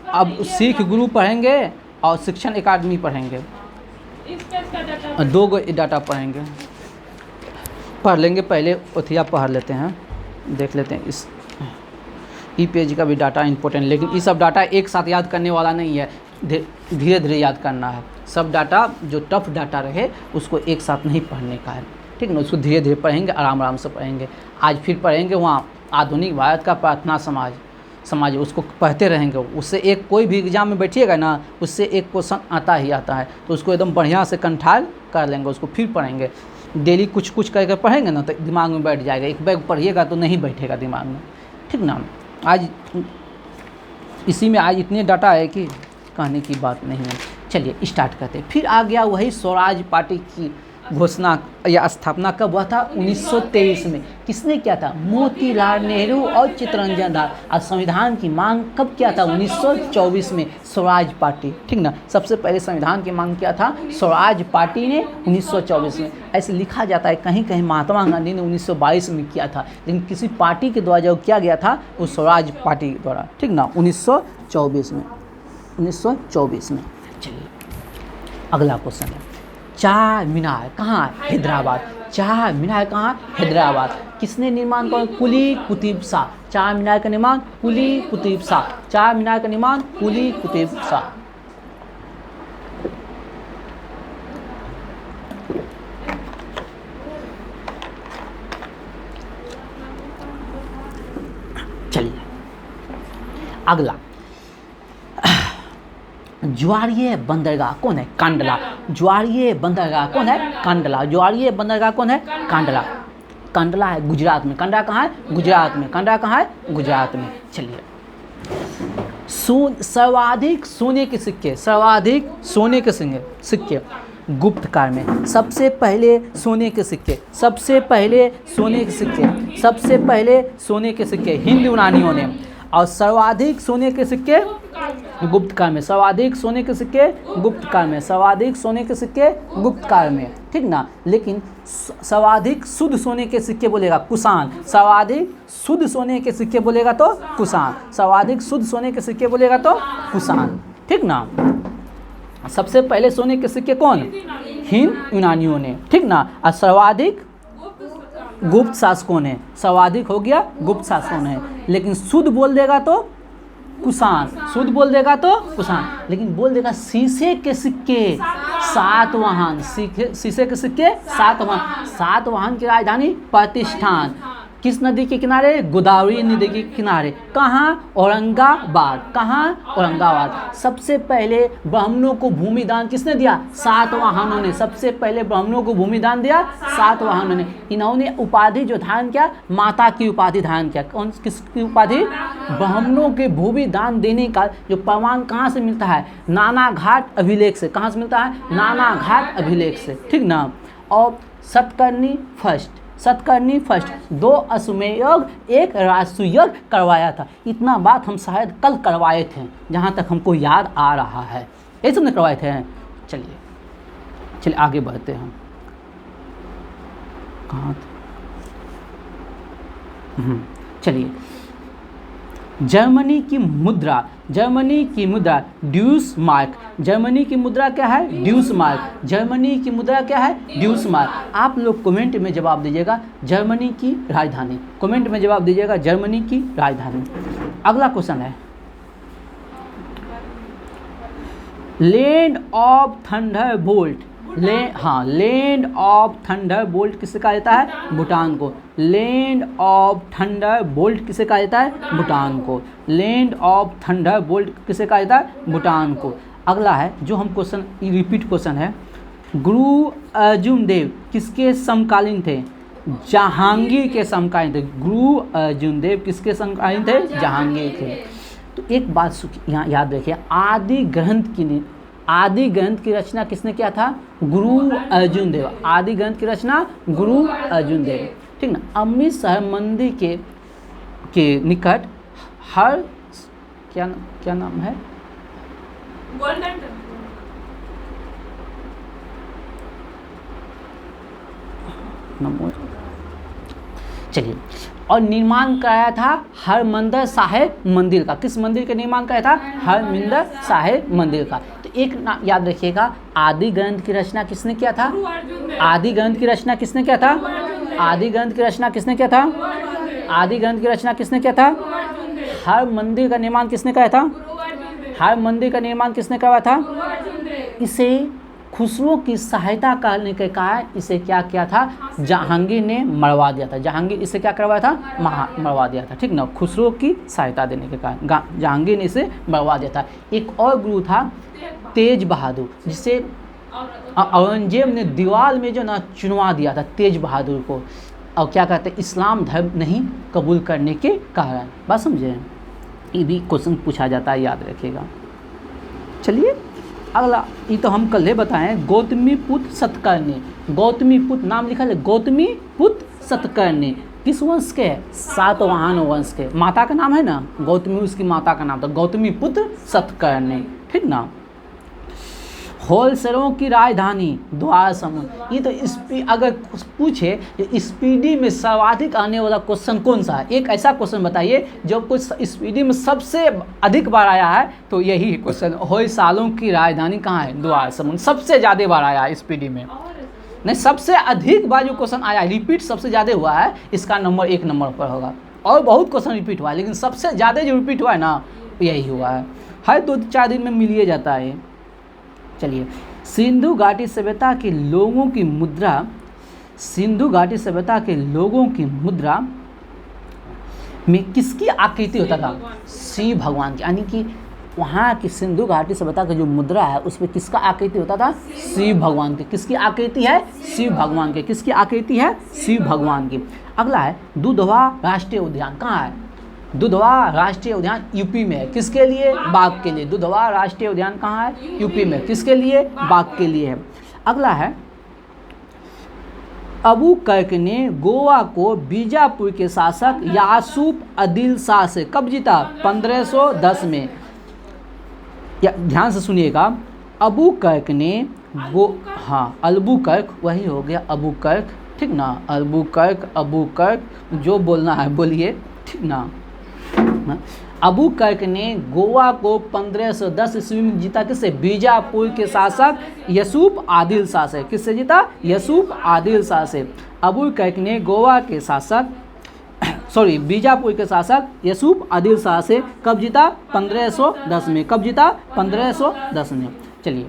अब सिख गुरु पढ़ेंगे और शिक्षण अकादमी पढ़ेंगे, 2 डाटा पढ़ेंगे। पढ़ लेंगे पहले, ओथिया पढ़ लेते हैं, देख लेते हैं। इस ई पेज का भी डाटा इंपॉर्टेंट, लेकिन ये सब डाटा एक साथ याद करने वाला नहीं है, धीरे धीरे याद करना है। सब डाटा जो टफ डाटा रहे उसको एक साथ नहीं पढ़ने का है, ठीक ना। उसको धीरे धीरे पढ़ेंगे, आराम आराम से पढ़ेंगे। आज फिर पढ़ेंगे वहाँ आधुनिक भारत का प्रार्थना समाज, उसको पढ़ते रहेंगे। उससे एक कोई भी एग्जाम में बैठिएगा ना, उससे एक क्वेश्चन आता ही आता है, तो उसको एकदम बढ़िया से कंठाल कर लेंगे, उसको फिर पढ़ेंगे। डेली कुछ कुछ करके पढ़ेंगे ना तो दिमाग में बैठ जाएगा। एक बैग पढ़िएगा तो नहीं बैठेगा दिमाग में, ठीक ना। आज इसी में आज इतने डाटा है कि कहने की बात नहीं है। चलिए स्टार्ट करते हैं। फिर आ गया वही स्वराज पार्टी की घोषणा या स्थापना कब हुआ था? 1923 में। किसने किया था? मोतीलाल नेहरू और चित्तरंजन दास। और संविधान की मांग कब किया था? 1924 में, स्वराज पार्टी, ठीक ना। सबसे पहले संविधान की मांग किया था स्वराज पार्टी ने 1924 में। ऐसे लिखा जाता है, कहीं कहीं महात्मा गांधी ने 1922 में किया था, लेकिन किसी पार्टी के द्वारा जो किया गया था वो स्वराज पार्टी के द्वारा, ठीक ना, 1924 में, 1924 में। चलिए अगला क्वेश्चन है, चार मीनार कहाँ है? हैदराबाद। चार मीनार कहाँ? हैदराबाद। किसने निर्माण किया? कुली कुतुब शाह। चार मीनार का निर्माण कुली कुतुब शाह। चार मीनार का निर्माण कुली कुतुब शाह। चलिए अगला, ज्वारीय बंदरगाह कौन है? कांडला। ज्वारीय बंदरगाह कौन है? कांडला। ज्वारीय बंदरगाह कौन है? कांडला। कांडला है गुजरात में। कांडला कहाँ है? गुजरात में। कांडला कहाँ है? गुजरात में। चलिए, सर्वाधिक सोने के सिक्के, सर्वाधिक सोने के सिक्के गुप्त काल में। सबसे पहले सोने के सिक्के, सबसे पहले सोने के सिक्के, सबसे पहले सोने के सिक्के हिंद यूनानियों ने। और सर्वाधिक सोने के सिक्के गुप्त काल में। सर्वाधिक सोने के सिक्के गुप्त काल में। सर्वाधिक सोने के सिक्के गुप्त काल में, ठीक ना। लेकिन सर्वाधिक शुद्ध सोने के सिक्के बोलेगा कुषाण। सर्वाधिक शुद्ध सोने के सिक्के बोलेगा तो कुषाण। सर्वाधिक शुद्ध सोने के सिक्के बोलेगा तो कुषाण, ठीक ना। सबसे पहले सोने के सिक्के कौन? हिंद यूनानियों ने, ठीक ना। और सर्वाधिक गुप्त शासकों ने। सर्वाधिक हो गया गुप्त शासकों ने, लेकिन शुद्ध बोल देगा तो कुषाण। शुद्ध बोल देगा तो कुषाण, लेकिन बोल देगा शीशे के सिक्के सातवाहन। शीशे के सिक्के सातवाहन। सातवाहन की राजधानी प्रतिष्ठान। किस नदी के किनारे? गोदावरी नदी के किनारे। कहाँ? औरंगाबाद। कहाँ? औरंगाबाद। सबसे पहले ब्राह्मणों को भूमि दान किसने दिया? सातवाहनों ने। सबसे पहले ब्राह्मणों को भूमि दान दिया सातवाहनों ने। इन्होंने उपाधि जो धारण किया, माता की उपाधि धारण किया। कौन किसकी उपाधि? ब्राह्मणों के भूमि दान देने का जो प्रमाण कहाँ से मिलता है? नानाघाट अभिलेख से। कहाँ से मिलता है? नानाघाट अभिलेख से, ठीक ना। और सतकर्णी फर्स्ट, सतकर्णी फर्स्ट, 2 अश्वमेध योग, 1 राजसूय यज्ञ करवाया था। इतना बात हम शायद कल करवाए थे, जहाँ तक हमको याद आ रहा है। ये सब ने करवाए थे। चलिए आगे बढ़ते हैं। कहाँ थे? चलिए, जर्मनी की मुद्रा, जर्मनी की मुद्रा ड्यूस मार्क। जर्मनी की मुद्रा क्या है? ड्यूस मार्क। जर्मनी की मुद्रा क्या है? ड्यूस मार्क। आप लोग कमेंट में जवाब दीजिएगा जर्मनी की राजधानी। कमेंट में जवाब दीजिएगा जर्मनी की राजधानी। अगला क्वेश्चन है, land of Thunderbolt. Land of Thunderbolt किसे कहा जाता है? भूटान को। लैंड ऑफ थंडरबोल्ट किसे कहा जाता है? भूटान को। लैंड ऑफ थंडरबोल्ट किसे कहा जाता है? भूटान को। अगला है जो हम क्वेश्चन, रिपीट क्वेश्चन है, गुरु अर्जुन देव किसके समकालीन थे? जहांगीर के समकालीन थे। गुरु अर्जुन देव किसके समकालीन थे? जहांगीर थे। तो एक बात यहाँ याद रखिए, आदि ग्रंथ की रचना किसने किया था? गुरु अर्जुन देव। आदि ग्रंथ की रचना गुरु अर्जुन देव, ठीक ना। अमृतसर मंदिर के निकट हर क्या नाम है? Golden temple. चलिए, और निर्माण कराया था हरमंदिर साहिब मंदिर का। किस मंदिर का निर्माण कराया था? हरमंदिर साहिब मंदिर का। तो एक याद रखिएगा, आदि ग्रंथ की रचना किसने किया था? आदि ग्रंथ की रचना किसने किया था? आदि ग्रंथ की रचना किसने किया था? आदि ग्रंथ की रचना किसने किया था? हर मंदिर का निर्माण किसने कराया था? हर मंदिर का निर्माण किसने करवाया था? इसे खुसरो की सहायता करने के कारण इसे क्या किया था? जहांगीर ने मरवा दिया था। जहांगीर इसे क्या करवाया था? मरवा दिया था, ठीक ना। खुसरो की सहायता देने के कारण जहांगीर ने इसे मरवा दिया था। एक और गुरु था तेज बहादुर, जिसे औरंगजेब ने दीवार में जो ना चुनवा दिया था तेज बहादुर को। और क्या कहते हैं? इस्लाम धर्म नहीं कबूल करने के कारण। बात समझे? ये भी क्वेश्चन पूछा जाता है, याद रखिएगा। चलिए अगला, ये तो हम कल ही बताएं, गौतमीपुत्र सतकर्णी। गौतमीपुत्र नाम लिखा है, गौतमीपुत्र सतकर्णी किस वंश के? सातवाहन वंश के। माता का नाम है ना गौतमी, उसकी माता का नाम था गौतमीपुत्र सतकर्णी, ठीक ना। होलसेलरों की राजधानी द्वार समूह। ये तो अगर पूछे स्पीडी में सर्वाधिक आने वाला क्वेश्चन कौन सा है, एक ऐसा क्वेश्चन बताइए जो कुछ स्पीडी में सबसे अधिक बार आया है, तो यही क्वेश्चन। होलसेलरों की राजधानी कहाँ है? द्वार समूह। सबसे ज़्यादा बार आया है स्पीडी में, नहीं सबसे अधिक बार जो क्वेश्चन आया, रिपीट सबसे ज़्यादा हुआ है, इसका नंबर 1 नंबर पर होगा। और बहुत क्वेश्चन रिपीट हुआ है, लेकिन सबसे ज़्यादा जो रिपीट हुआ है ना यही हुआ है। हर 2-4 दिन में मिलिए जाता है। चलिए, सिंधु घाटी सभ्यता के लोगों की मुद्रा, सिंधु घाटी सभ्यता के लोगों की मुद्रा में किसकी आकृति होता था? शिव भगवान की। यानी कि वहाँ की सिंधु घाटी सभ्यता का जो मुद्रा है उस पर किसका आकृति होता था? शिव भगवान की। किसकी आकृति है? शिव भगवान की। किसकी आकृति है? शिव भगवान की। अगला है दुधवा राष्ट्रीय उद्यान। कहाँ है? दुधवा राष्ट्रीय उद्यान यूपी में है। किसके लिए? बाघ के लिए। दुधवा राष्ट्रीय उद्यान कहाँ है? यूपी में। किसके लिए? बाघ के लिए है। अगला है अबू कर्क ने गोवा को बीजापुर के शासक यासूफ आदिल शाह से कब जीता? 1510 में। या ध्यान से सुनिएगा, अबू कर्क ने अबू कर्क वही हो गया अबू कर्क, ठीक ना। अबू कर्क जो बोलना है बोलिए, ठीक ना। अबू कर्क ने गोवा को 1510 ईस्वी में जीता। किससे? बीजापुर के शासक यासूफ आदिल शाह से। किससे जीता? यासूफ आदिल शाह से। अबू कर्क ने गोवा के शासक बीजापुर के शासक यासूफ आदिल शाह से कब जीता? 1510 में। कब जीता? 1510 में। चलिए,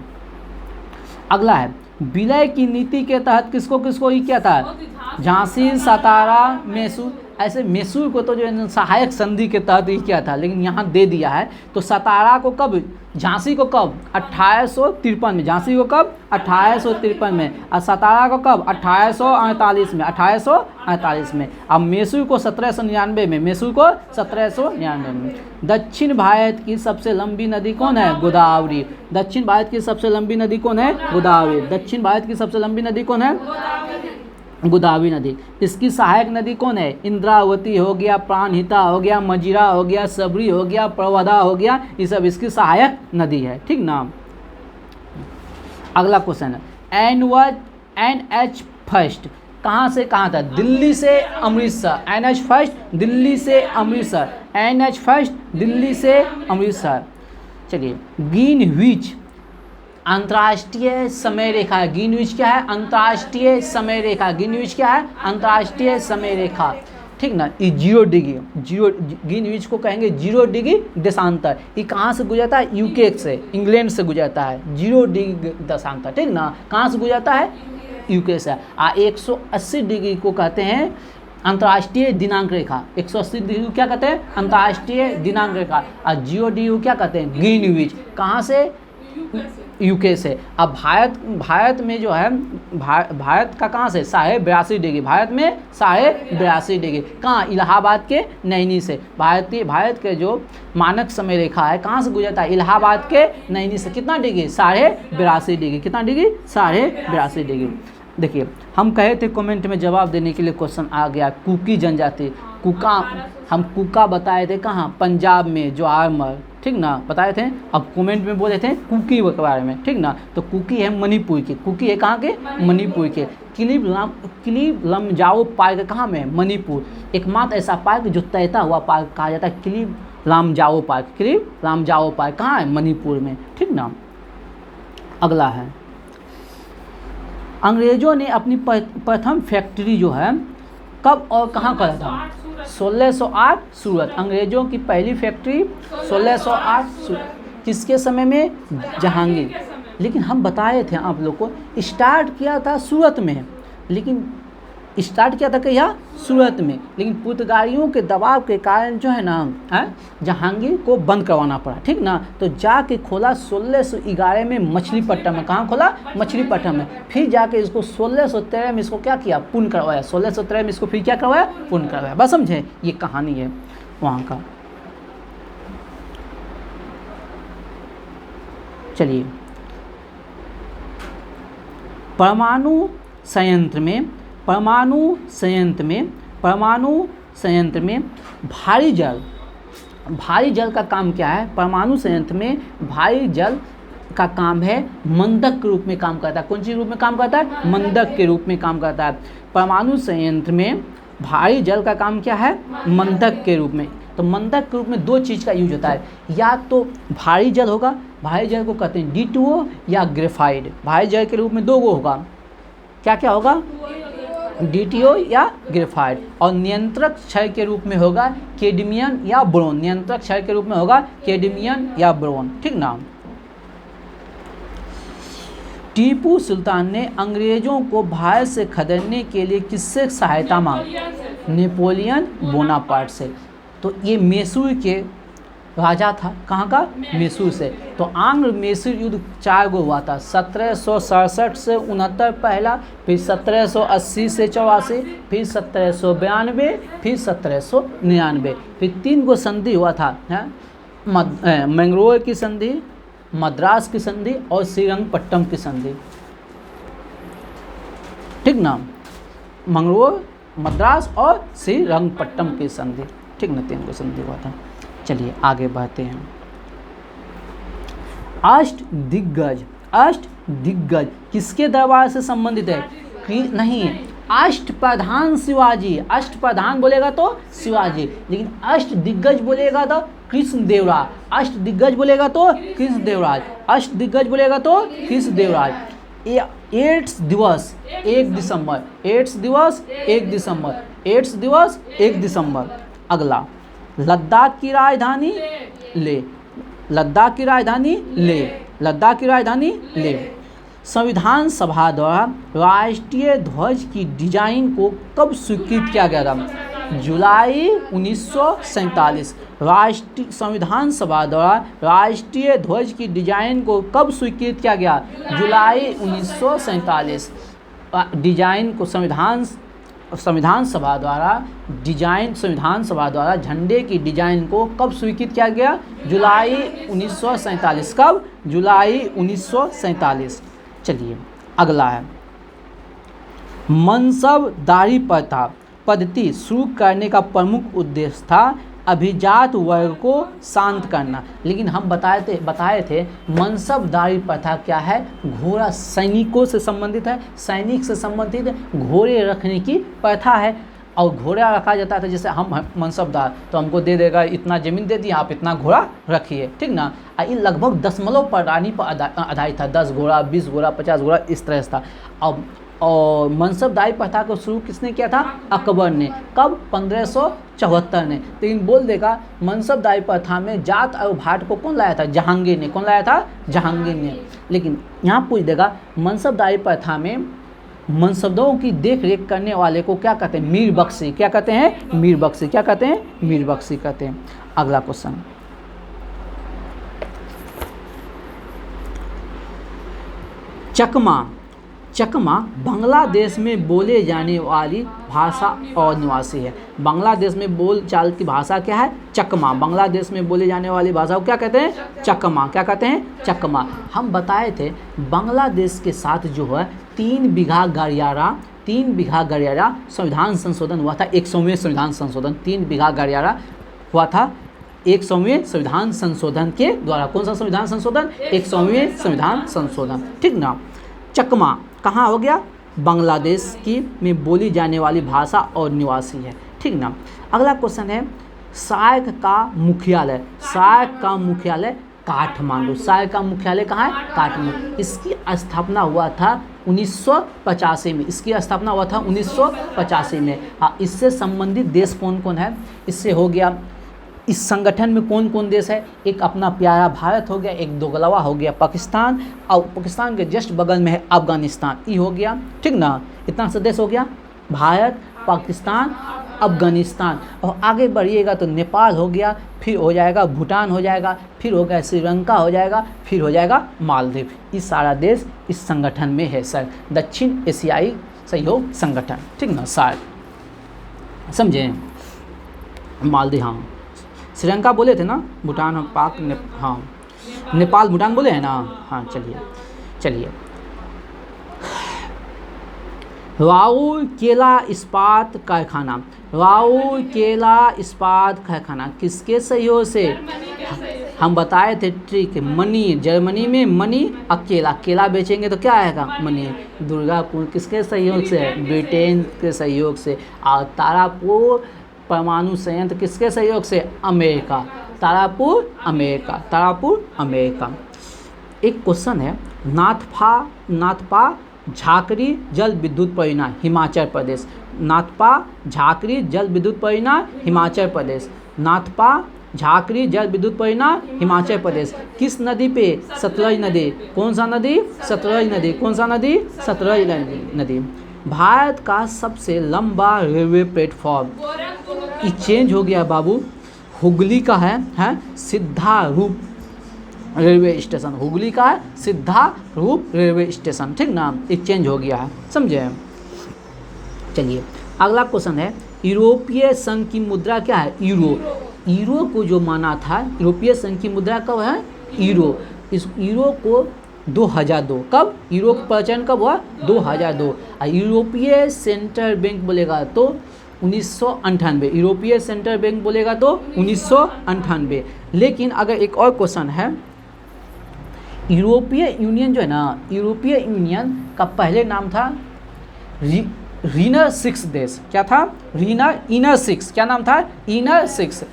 अगला है विलय की नीति के तहत किसको किसको ही किया था? झांसी, सतारा, मैसूर। ऐसे मैसूर को तो जो सहायक संधि के तहत ही किया था, लेकिन यहाँ दे दिया है। तो सतारा को कब? झांसी को कब? 1853 में। झांसी को कब? 1853 में। और सतारा को कब? 1848 में। 1848 में। अब मैसूर को 1799 में। मैसूर को 1799 में। दक्षिण भारत की सबसे लंबी नदी कौन है? गोदावरी। दक्षिण भारत की सबसे लंबी नदी कौन है? गोदावरी। दक्षिण भारत की सबसे लंबी नदी कौन है? गोदावरी नदी। इसकी सहायक नदी कौन है? इंद्रावती हो गया, प्राणहिता हो गया, मजीरा हो गया, सबरी हो गया, प्रवधा हो गया, ये सब इसकी सहायक नदी है, ठीक ना। अगला क्वेश्चन है NH फर्स्ट कहाँ से कहाँ था? दिल्ली से अमृतसर। NH फर्स्ट दिल्ली से अमृतसर। NH फर्स्ट दिल्ली से अमृतसर। चलिए, ग्रीनविच अंतर्राष्ट्रीय समय रेखा है। ग्रीनविच क्या है? अंतर्राष्ट्रीय समय रेखा। ग्रीनविच क्या है? अंतर्राष्ट्रीय समय रेखा, ठीक ना। ये 0 डिग्री, ग्रीनविच को कहेंगे 0 डिग्री देशांतर। ये कहाँ से गुजरता है? यूके से, इंग्लैंड से गुजरता है 0 डिग्री देशांतर, ठीक ना। कहाँ से गुजरता है? यूके से। 180 डिग्री को कहते हैं अंतर्राष्ट्रीय दिनांक रेखा। 180 डिग्री को क्या कहते हैं? अंतर्राष्ट्रीय दिनांक रेखा। और 0 डिग्री को क्या कहते हैं? ग्रीनविच। कहाँ से? यूके से। अब भारत में जो है भारत का कहाँ से? 82.5 डिग्री। भारत में 82.5 डिग्री। कहाँ? इलाहाबाद के नैनी से। भारत के जो मानक समय रेखा है कहाँ से गुजरता है? इलाहाबाद के नैनी से। कितना डिग्री? 82.5 डिग्री। कितना डिग्री? 82.5 डिग्री। देखिए, हम कहे थे कमेंट में जवाब देने के लिए क्वेश्चन आ गया, कुकी जनजाति। हम कुका बताए थे कहाँ? पंजाब में, जोहारमर, ठीक ना, बताए थे। अब कमेंट में बोले थे कुकी के बारे में, ठीक ना। तो कुकी है मणिपुर की। कुकी है कहाँ के? मणिपुर के। क्लीव लमजाओ पार्क कहाँ में? मणिपुर। एकमात्र ऐसा पार्क जो तैरता हुआ पार्क कहा जाता है cleave Lamjao park. Cleave Lamjao park कहाँ है? मणिपुर में, ठीक ना। अगला है, अंग्रेजों ने अपनी प्रथम फैक्ट्री जो है कब और कहाँ खोला था? 1608 सूरत। अंग्रेजों की पहली फैक्ट्री 1608 सूरत। किसके समय में? जहांगीर। लेकिन हम बताए थे आप लोग को, स्टार्ट किया था सूरत में, लेकिन स्टार्ट किया था क्या? सूरत में। लेकिन पुर्तगालियों के दबाव के कारण जो है ना जहांगीर को बंद करवाना पड़ा, ठीक ना। तो जाके खोला 1611 में मछलीपट्टनम में। कहाँ खोला? मछलीपट्टनम में। फिर जाके इसको 1613 में इसको क्या किया? पूर्ण करवाया। 1613 में इसको फिर क्या करवाया? पूर्ण करवाया। बस समझे, ये कहानी है वहाँ का। चलिए, परमाणु संयंत्र में भारी जल का काम क्या है? परमाणु संयंत्र में भारी जल का काम है मंदक के रूप में काम करता है। कौन सी रूप में काम करता है? मंदक के रूप में काम करता है। परमाणु संयंत्र में भारी जल का काम क्या है? मंदक के रूप में। तो मंदक के रूप में दो चीज़ का यूज होता है, या तो भारी जल होगा, भारी जल को कहते हैं D2O या ग्रेफाइड। भारी जल के रूप में दो गो होगा, क्या क्या होगा? D2O या ग्रेफाइड। और नियंत्रक क्षय के रूप में होगा कैडमियम या बोरोन। नियंत्रक क्षय के रूप में होगा कैडमियम या बोरोन, ठीक ना। टीपू सुल्तान ने अंग्रेजों को भारत से खदेड़ने के लिए किससे सहायता मांगी? नेपोलियन बोनापार्ट से। तो ये मैसूर के राजा था, कहाँ का? मैसूर से। तो आंग्ल मैसूर युद्ध 4 गो हुआ था, 1767 से 69 पहला, फिर 1780 से 84, फिर 1792, फिर 1799, फिर 3 गो संधि हुआ था, मैंगलोर की संधि, मद्रास की संधि और श्रीरंगपट्टम की संधि, ठीक ना। मंगलोर, मद्रास और श्रीरंगपट्टम की संधि, ठीक ना, 3 गो संधि हुआ था। चलिए आगे बढ़ते हैं। अष्टदिग्गज किसके दरबार से संबंधित है? नहीं, अष्टप्रधान शिवाजी। अष्टप्रधान बोलेगा तो शिवाजी, लेकिन अष्टदिग्गज बोलेगा तो कृष्णदेवराय। अष्टदिग्गज बोलेगा तो कृष्णदेवराय। अष्टदिग्गज बोलेगा तो कृष्णदेवराय। एड्स दिवस 1 दिसंबर। एड्स दिवस 1 दिसंबर। एड्स दिवस 1 दिसंबर। अगला, लद्दाख की राजधानी ले। लद्दाख की राजधानी ले। लद्दाख की राजधानी ले। संविधान सभा द्वारा राष्ट्रीय ध्वज की डिजाइन को कब स्वीकृत किया गया था? जुलाई 1947। संविधान सभा द्वारा राष्ट्रीय ध्वज की डिजाइन को कब स्वीकृत किया गया? जुलाई 1947। डिजाइन को संविधान सभा द्वारा झंडे की डिजाइन को कब स्वीकृत किया गया? जुलाई 1947। कब? जुलाई 1947। चलिए अगला है, मनसबदारी प्रथा पद्धति शुरू करने का प्रमुख उद्देश्य था अभिजात वर्ग को शांत करना। लेकिन हम बताए थे मनसबदारी प्रथा क्या है? घोड़ा सैनिकों से संबंधित है, सैनिक से संबंधित घोड़े रखने की प्रथा है। और घोड़ा रखा जाता था, जैसे हम मनसबदार तो हमको दे देगा, इतना ज़मीन दे दी, आप इतना घोड़ा रखिए, ठीक ना। ये लगभग दशमलव प्रणाली पर आधारित था, 10 घोड़ा, 20 घोड़ा, 50 घोड़ा, इस तरह से था। और मनसबदारी प्रथा को शुरू किसने किया था? अकबर ने। कब? 1574 ने। लेकिन बोल देगा मनसबदारी प्रथा में जात और भाट को कौन लाया था? जहांगीर ने। कौन लाया था? जहांगीर ने। लेकिन यहाँ पूछ देगा मनसबदारी प्रथा में मनसबों की देख रेख करने वाले को क्या कहते हैं? मीर बख्शी। क्या कहते हैं? मीर बख्शी। क्या कहते हैं? मीर बख्शी कहते हैं। अगला क्वेश्चन, चकमा बांग्लादेश में बोले जाने वाली भाषा और निवासी है। बांग्लादेश में बोलचाल की भाषा क्या है? चकमा। बांग्लादेश में बोले जाने वाली भाषा को क्या कहते हैं? चकमा। क्या कहते हैं? चकमा। हम बताए थे बांग्लादेश के साथ जो है 3 बीघा गलियारा संविधान संशोधन हुआ था। 100वें संविधान संशोधन, 3 बीघा गलियारा हुआ था 100वें संविधान संशोधन के द्वारा। कौन सा संविधान संशोधन? 100वें संविधान संशोधन, ठीक ना। चकमा कहाँ हो गया? बांग्लादेश की में बोली जाने वाली भाषा और निवासी है, ठीक ना। अगला क्वेश्चन है, सार्क का मुख्यालय काठमांडू। सार्क का मुख्यालय कहाँ है? काठमांडू। इसकी स्थापना हुआ था 1985 में। इसकी स्थापना हुआ था 1985 में। हाँ, इससे संबंधित देश कौन कौन है? इससे हो गया, इस संगठन में कौन कौन देश है? एक अपना प्यारा भारत हो गया, एक दोगलवा हो गया पाकिस्तान, और पाकिस्तान के जस्ट बगल में है अफगानिस्तान। ये हो गया, ठीक ना। इतना सा देश हो गया, भारत, पाकिस्तान, अफगानिस्तान। और आगे बढ़िएगा तो नेपाल हो गया, फिर हो जाएगा भूटान हो जाएगा, फिर हो गया श्रीलंका हो जाएगा, फिर हो जाएगा मालदीव। ये सारा देश इस संगठन में है सर, दक्षिण एशियाई सहयोग संगठन, ठीक ना। सार्क समझे? मालदीव, हाँ। श्रीलंका बोले थे ना, भूटान और पाक, हाँ, नेपाल भूटान बोले हैं ना, हाँ। चलिए राउरकेला इस्पात कारखाना, राउरकेला इस्पात कारखाना किसके सहयोग से? हम बताए थे ट्रिक, मनी, जर्मनी में मनी, अकेला, केला बेचेंगे तो क्या आएगा? मनी। दुर्गापुर किसके सहयोग से? ब्रिटेन के सहयोग से। और तारापुर परमाणु संयंत्र किसके सहयोग से? America. Tarapur America, Tarapur America. एक क्वेश्चन है, नाथपा झाकरी जल विद्युत परियोजना हिमाचल प्रदेश, नाथपा झाकरी जल विद्युत परियोजना हिमाचल प्रदेश, नाथपा झाकरी जल विद्युत परियोजना हिमाचल प्रदेश किस नदी पे? सतलज नदी। कौन सा नदी? सतलज नदी। कौन सा नदी? सतलज नदी। भारत का सबसे लंबा रेलवे प्लेटफॉर्म, ये चेंज हो गया बाबू, हुगली का है सिद्धारूप रेलवे स्टेशन, हुगली का है सिद्धारूप रेलवे स्टेशन, ठीक ना, एक चेंज हो गया है, समझे। चलिए अगला क्वेश्चन है, यूरोपीय संघ की मुद्रा क्या है? यूरो को जो माना था, यूरोपीय संघ की मुद्रा कब है? यूरो। इस यूरो को 2002, कब? यूरो का प्रचलन कब हुआ? 2002। यूरोपीय सेंट्रल बैंक बोलेगा तो 1998, यूरोपीय सेंट्रल बैंक बोलेगा तो 1998। लेकिन अगर एक और क्वेश्चन है, यूरोपीय यूनियन जो है ना, यूरोपीय यूनियन का पहले नाम था रीनर 6 देश, क्या था? इनर 6, क्या नाम था? इनर 6।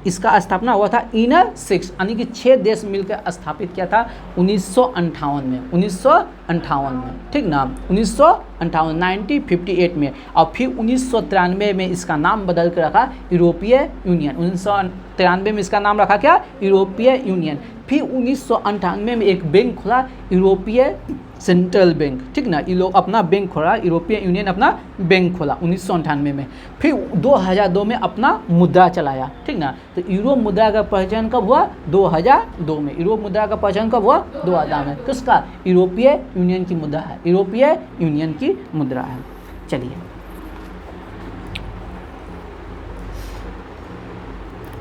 इसका स्थापना हुआ था इनर 6, यानी कि 6 देश मिलकर स्थापित किया था 1958 में, 1958 में, ठीक ना, 1958, 1958 में। और फिर 1993 में इसका नाम बदल कर रखा यूरोपीय यूनियन, 1993 में इसका नाम रखा क्या? यूरोपीय यूनियन। फिर 1998 में एक बैंक खुला, यूरोपीय सेंट्रल बैंक, ठीक ना, ये लोग अपना बैंक खोला, यूरोपीय यूनियन अपना बैंक खोला 1998 में। फिर 2002 में अपना मुद्रा चलाया, ठीक ना। तो यूरो मुद्रा का पहचान कब हुआ? 2002 में। यूरो मुद्रा का पहचान कब हुआ? 2002 में। किसका? यूरोपीय यूनियन की मुद्रा है, यूरोपीय यूनियन की मुद्रा है। चलिए,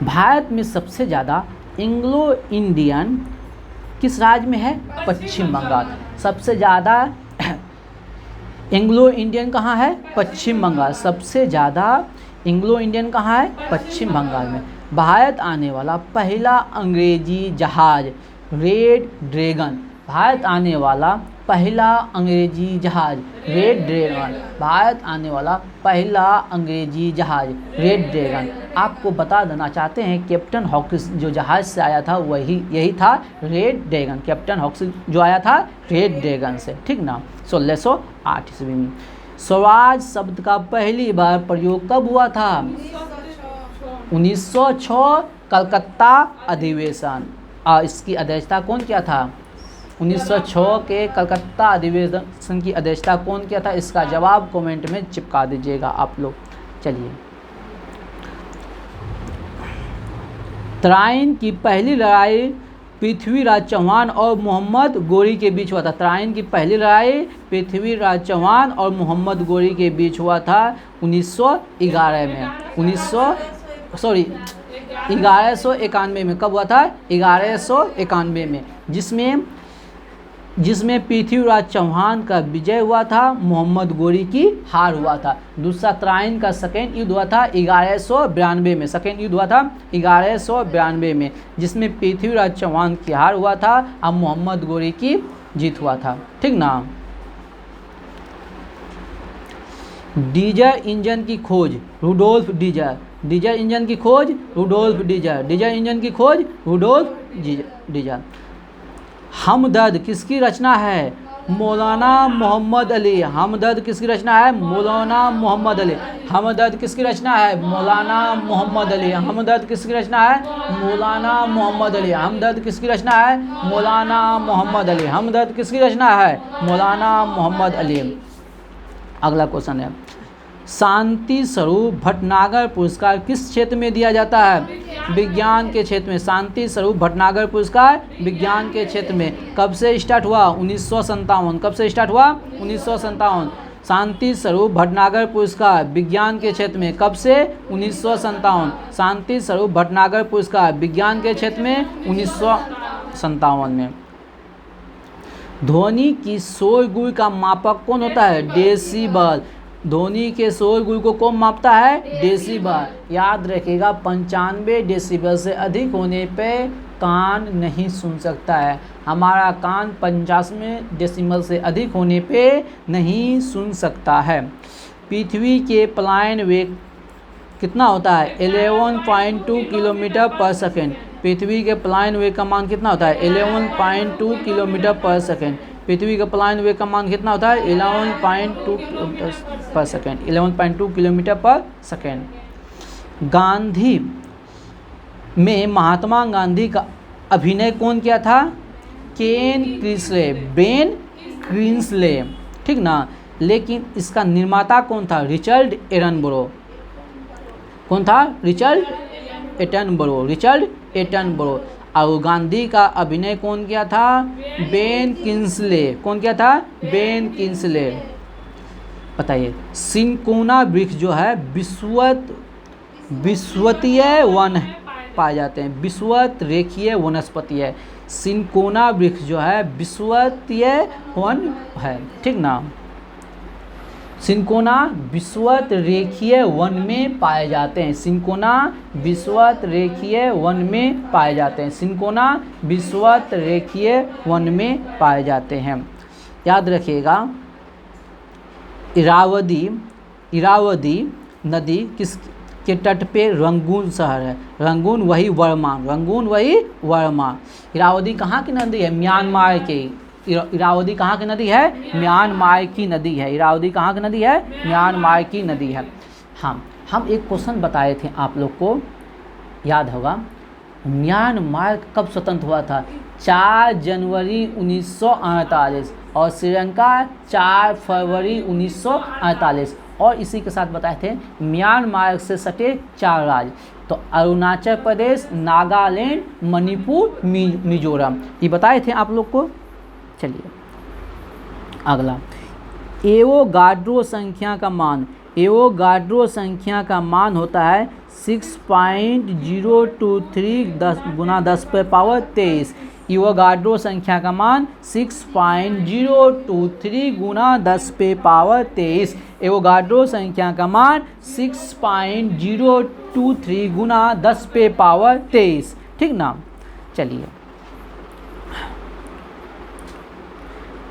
भारत में सबसे ज़्यादा एंग्लो इंडियन किस राज्य में है? पश्चिम बंगाल। सबसे ज़्यादा एंग्लो इंडियन कहाँ है? पश्चिम बंगाल। सबसे ज़्यादा एंग्लो इंडियन कहाँ है? पश्चिम बंगाल में। भारत आने वाला पहला अंग्रेजी जहाज रेड ड्रैगन, भारत आने वाला पहला अंग्रेजी जहाज रेड ड्रैगन, भारत आने वाला पहला अंग्रेजी जहाज रेड ड्रैगन। आपको बता देना चाहते हैं, कैप्टन हॉकिंस जो जहाज से आया था यही था रेड ड्रैगन। कैप्टन हॉकिंस जो आया था रेड ड्रैगन से, ठीक ना, 1608 ईस्वी में। स्वराज शब्द का पहली बार प्रयोग कब हुआ था? 1906 कलकत्ता अधिवेशन। इसकी अध्यक्षता कौन किया था? 1906 के कलकत्ता अधिवेशन की अध्यक्षता कौन किया था? इसका जवाब कमेंट में चिपका दीजिएगा आप लोग। चलिए, तराइन की पहली लड़ाई पृथ्वीराज चौहान और मोहम्मद गोरी के बीच हुआ था। तराइन की पहली लड़ाई पृथ्वीराज चौहान और मोहम्मद गोरी के बीच हुआ था 1911 में। 1191 में। कब हुआ था? 1191 में, जिसमें पृथ्वीराज चौहान का विजय हुआ था, मोहम्मद गोरी की हार हुआ था। दूसरा तराइन का सेकेंड युद्ध हुआ था 1192 में। सेकेंड युद्ध हुआ था 1192 में, जिसमें पृथ्वीराज चौहान की हार हुआ था और मोहम्मद गोरी की जीत हुआ था, ठीक ना। डीजल इंजन की खोज रुडोल्फ डीजर। डीजल इंजन की खोज रुडोल्फ डीजर। डीजल इंजन की खोज रुडोल्फ डीजर। हमदर्द किसकी रचना है? मौलाना मोहम्मद अली। हमदर्द किसकी रचना है? मौलाना मोहम्मद अली। हमदर्द किसकी रचना है? मौलाना मोहम्मद अली। हमदर्द किसकी रचना है? मौलाना मोहम्मद अली। हमदर्द किसकी रचना है? मौलाना मोहम्मद अली। हमदर्द किसकी रचना है? मौलाना मोहम्मद अली। अगला क्वेश्चन है, शांति स्वरूप भटनागर पुरस्कार किस क्षेत्र में दिया जाता है? विज्ञान के क्षेत्र में। शांति स्वरूप भटनागर पुरस्कार विज्ञान के क्षेत्र में। कब से स्टार्ट हुआ? 1957। कब से स्टार्ट हुआ? 1957। शांति स्वरूप भटनागर पुरस्कार विज्ञान के क्षेत्र में। कब से? 1957। शांति स्वरूप भटनागर पुरस्कार विज्ञान के क्षेत्र में 1957 में। ध्वनि की शोरगुल का मापक कौन होता है? डेसिबल। ध्वनि के शोरगुल को कौन मापता है? डेसिबल। याद रखिएगा 95 डेसिबल से अधिक होने पे कान नहीं सुन सकता है। हमारा कान 85 डेसिबल से अधिक होने पे नहीं सुन सकता है। पृथ्वी के पलायन वेग कितना होता है? 11.2 किलोमीटर पर सेकेंड। पृथ्वी के पलायन वेग का मान कितना होता है? 11.2 किलोमीटर पर सेकेंड। पृथ्वी का पलायन वेग का मान कितना होता है? 11.2 किलोमीटर पर सेकेंड। 11.2 किलोमीटर पर सेकेंड। गांधी में महात्मा गांधी का अभिनय कौन किया था? केन क्रिस्ले, बेन क्रिंसले, ठीक ना। लेकिन इसका निर्माता कौन था? Richard Attenborough. कौन था? Richard Attenborough. Richard Attenborough. और गांधी का अभिनय कौन किया था? Ben Kingsley. कौन किया था? Ben Kingsley. बताइए, सिनकोना वृक्ष जो है विषुवतीय वन पाए जाते हैं। विषुवत रेखीय वनस्पति है। सिनकोना वृक्ष जो है विषुवतीय वन है, ठीक ना। सिनकोना विषुवत रेखीय वन में पाए जाते हैं। सिनकोना विषुवत रेखीय वन में पाए जाते हैं। सिनकोना विषुवत रेखीय वन में पाए जाते हैं। याद रखिएगा, इरावदी नदी किस के तट पे रंगून शहर है। रंगून वही वर्मा। रंगून वही वर्मा। इरावदी कहाँ की नदी है? म्यांमार की। इरावदी कहाँ की नदी है? म्यांमार की नदी है। इरावदी कहाँ की नदी है? म्यांमार की नदी है। हम एक क्वेश्चन बताए थे आप लोग को, याद होगा। म्यांमार कब स्वतंत्र हुआ था? 4 जनवरी 1948 और श्रीलंका 4 फरवरी 1948। और इसी के साथ बताए थे म्यांमार से सटे 4 राज्य, तो अरुणाचल प्रदेश, नागालैंड, मणिपुर, मिजोरम, ये बताए थे आप लोग को। चलिए अगला, एवोगाड्रो संख्या का मान। एवोगाड्रो संख्या का मान होता है 6.023 गुना 10 पे पावर 23। एवोगाड्रो संख्या का मान 6.023 गुना 10 पे पावर 23। एवोगाड्रो संख्या का मान 6.023 गुना 10 पे पावर 23, ठीक ना। चलिए,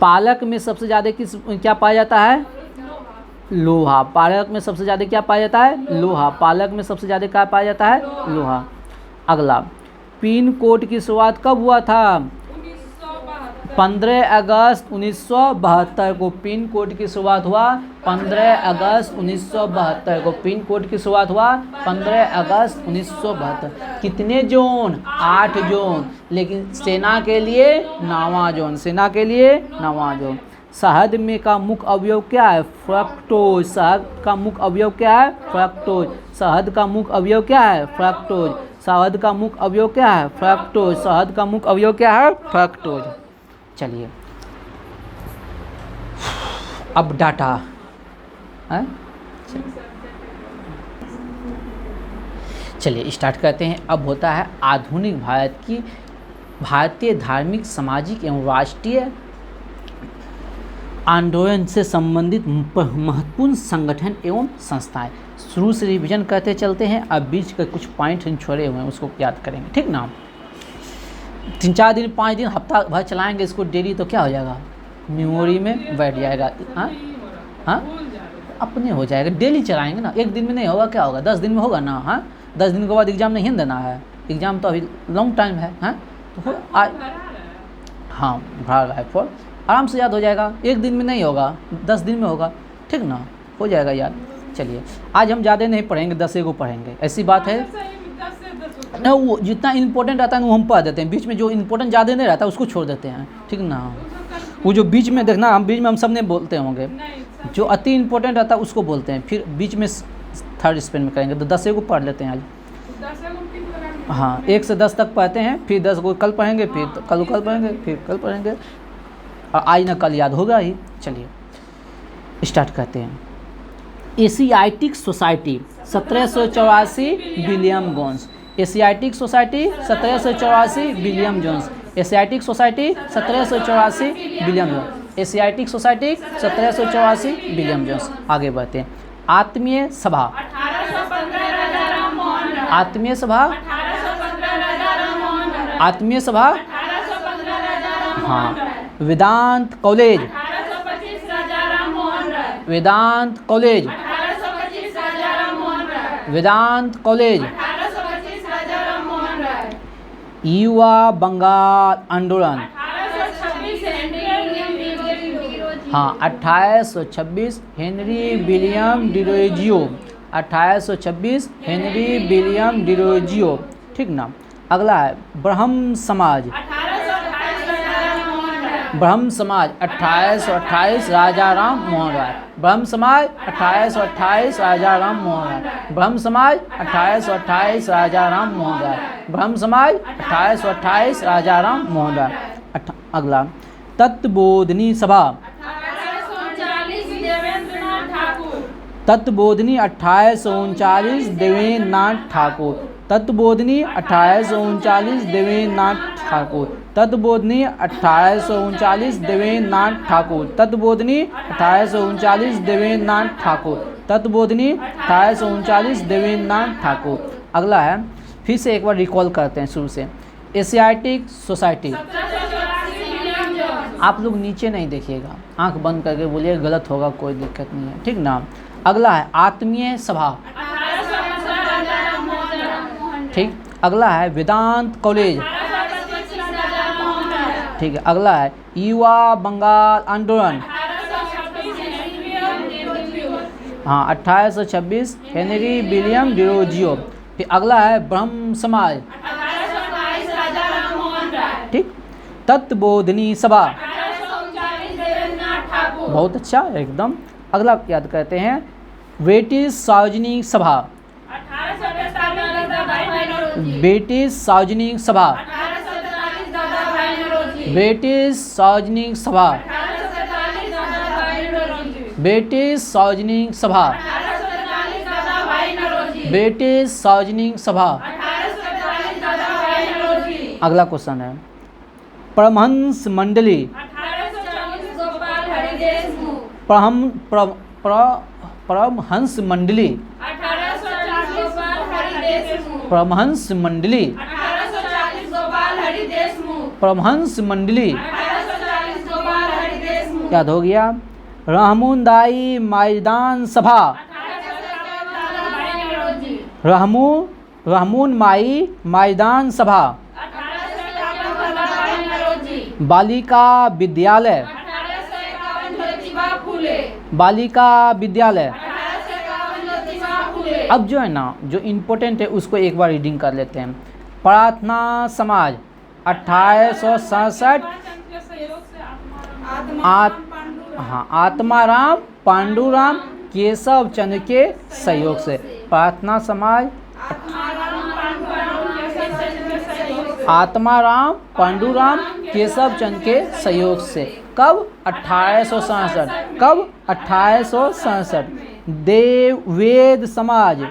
पालक में सबसे ज़्यादा क्या पाया जाता है? लोहा। पालक में सबसे ज़्यादा क्या पाया जाता है? लोहा। पालक में सबसे ज़्यादा क्या पाया जाता है? लोहा। अगला, पिन कोड की शुरुआत कब हुआ था? 15 अगस्त 1972 को पिन कोड की शुरुआत हुआ। 15 अगस्त 1972 को पिन कोड की शुरुआत हुआ। 15 अगस्त 1972। कितने जोन? 8 जोन, लेकिन सेना के लिए 9वां जोन। सेना के लिए 9वां जोन। शहद में का मुख्य अवयव क्या है? फ्रक्टोज। शहद का मुख्य अवयव क्या है? फ्रक्टोज। शहद का मुख्य अवयव क्या है? फ्रक्टोज। शहद का मुख्य अवयव क्या है? फ्रक्टोज। शहद का मुख्य अवयव क्या है? फ्रक्टोज। चलिए, अब डाटा है। चलिए स्टार्ट करते हैं। अब होता है आधुनिक भारत की भारतीय धार्मिक, सामाजिक एवं राष्ट्रीय आंदोलन से संबंधित महत्वपूर्ण संगठन एवं संस्थाएं। शुरू से रिवीजन करते चलते हैं। अब बीच के कुछ पॉइंट हम छोड़े हुए हैं, उसको याद करेंगे, ठीक ना। 3-4 दिन 5 दिन हफ्ता भर चलाएंगे इसको डेली, तो क्या हो जाएगा? मेमोरी में बैठ जाएगा। हाँ, अपने हो जाएगा। डेली चलाएंगे ना, एक दिन में नहीं होगा, क्या होगा? 10 दिन में होगा ना। हाँ, 10 दिन के बाद एग्ज़ाम नहीं देना है। एग्ज़ाम तो अभी लॉन्ग टाइम है। हाँ, तो हाँ, भरा रहा है फॉर, आराम से याद हो जाएगा। एक दिन में नहीं होगा, 10 दिन में होगा, ठीक ना, हो जाएगा याद। चलिए, आज हम ज़्यादा नहीं पढ़ेंगे, 10 को पढ़ेंगे, ऐसी बात है ना। वो जितना इम्पोर्टेंट रहता है वो हम पढ़ देते हैं, बीच में जो इम्पोर्टेंट ज़्यादा नहीं रहता उसको छोड़ देते हैं, ठीक ना। वो जो बीच में देखना, हम बीच में हम सब नहीं बोलते होंगे, जो अति इम्पोर्टेंट रहता है उसको बोलते हैं, फिर बीच में थर्ड स्पेन में करेंगे। तो 10 को पढ़ लेते हैं आज। हाँ, 1 से 10 तक पढ़ते हैं, फिर 10 को कल पढ़ेंगे, फिर कल पढ़ेंगे, फिर कल पढ़ेंगे, और आज ना कल याद होगा ही। चलिए स्टार्ट करते हैं। Asiatic society 1784 William Jones. Asiatic society 1784 William Jones. Asiatic society 1784 William Jones. Asiatic society 1784 William Jones. आगे बढ़ते हैं। आत्मीय सभा, आत्मीय सभा, आत्मीय सभा, हाँ। वेदांत कॉलेज, वेदांत कॉलेज, वेदांत कॉलेज। युवा बंगाल आंदोलन, हाँ 1826 Henry William Derozio, 1826 Henry William Derozio, ठीक ना। अगला है ब्रह्म समाज, ब्रह्म समाज 1828 राजा राम मोहन राय। ब्रह्म समाज 1828 राजा राम मोहन राय। ब्रह्म समाज 1828 राजा राम मोहन राय। ब्रह्म समाज 1828 राजा राम मोहन राय। अगला तत्वबोधिनी सभा, तत्वबोधिनी 1839 देवेंद्र नाथ ठाकुर। तत्वबोधिनी 1839 देवेंद्र नाथ ठाकुर। तत्वबोधिनी 1839 देवेंद्र नाथ ठाकुर। तत्वबोधिनी 1839 देवेंद्र नाथ ठाकुर। तत्वबोधिनी 1839 देवेंद्र नाथ ठाकुर। अगला है, फिर से एक बार रिकॉल करते हैं शुरू से। एशियाटिक सोसाइटी, आप लोग नीचे नहीं देखिएगा, आंख बंद करके बोलिए, गलत होगा कोई दिक्कत नहीं है, ठीक ना। अगला है आत्मीय सभा, ठीक। अगला है वेदांत कॉलेज, ठीक है। अगला है युवा बंगाल आंदोलन, हाँ 1826 हेनरी विलियम डिरोजियो। फिर अगला है ब्रह्म समाज, ठीक। तत्वबोधिनी सभा, बहुत अच्छा एकदम। अगला याद करते हैं ब्रिटिश सार्वजनिक सभा, ब्रिटिश सार्वजनिक सभा, ब्रिटिश सार्वजनिक सभा, ब्रिटिश सार्वजनिक सभा, ब्रिटिश सार्वजनिक सभा। अगला क्वेश्चन है परमहंस मंडली, परमहंस मंडली, परमहंस मंडली, परमहंस मंडली, याद हो गया। रहमुंदाई मैदान सभा, रहमुन माई मैदान सभा। बालिका विद्यालय, बालिका विद्यालय। अब जो है ना, जो इम्पोर्टेंट है उसको एक बार रीडिंग कर लेते हैं। प्रार्थना समाज 1867, हाँ आत्माराम पांडुराम केशव चंद्र के सहयोग से। प्रार्थना समाज आत्माराम पांडुराम केशव चंद्र के सहयोग से। कब? 1867। कब? 1867। देव वेद समाज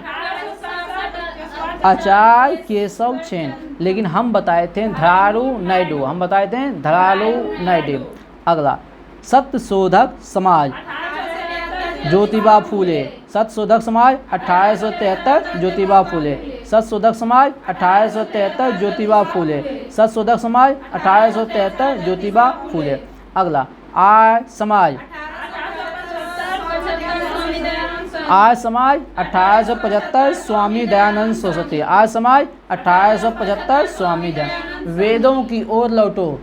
आचार्य केशव चैन, लेकिन हम बताए थे धरारू नायडू, हम बताए थे धरारू नायडू। अगला सत्यशोधक समाज ज्योतिबा फूले, सत्यशोधक समाज 1873 ज्योतिबा फूले। सत्यशोधक समाज 1873 ज्योतिबा फूले। सत्यशोधक समाज 1873 ज्योतिबा फूले। अगला आर्य समाज, आर्य समाज 1875 स्वामी दयानंद सरस्वती। आर्य समाज 1875 स्वामी दयानंद। वेदों की ओर लौटो,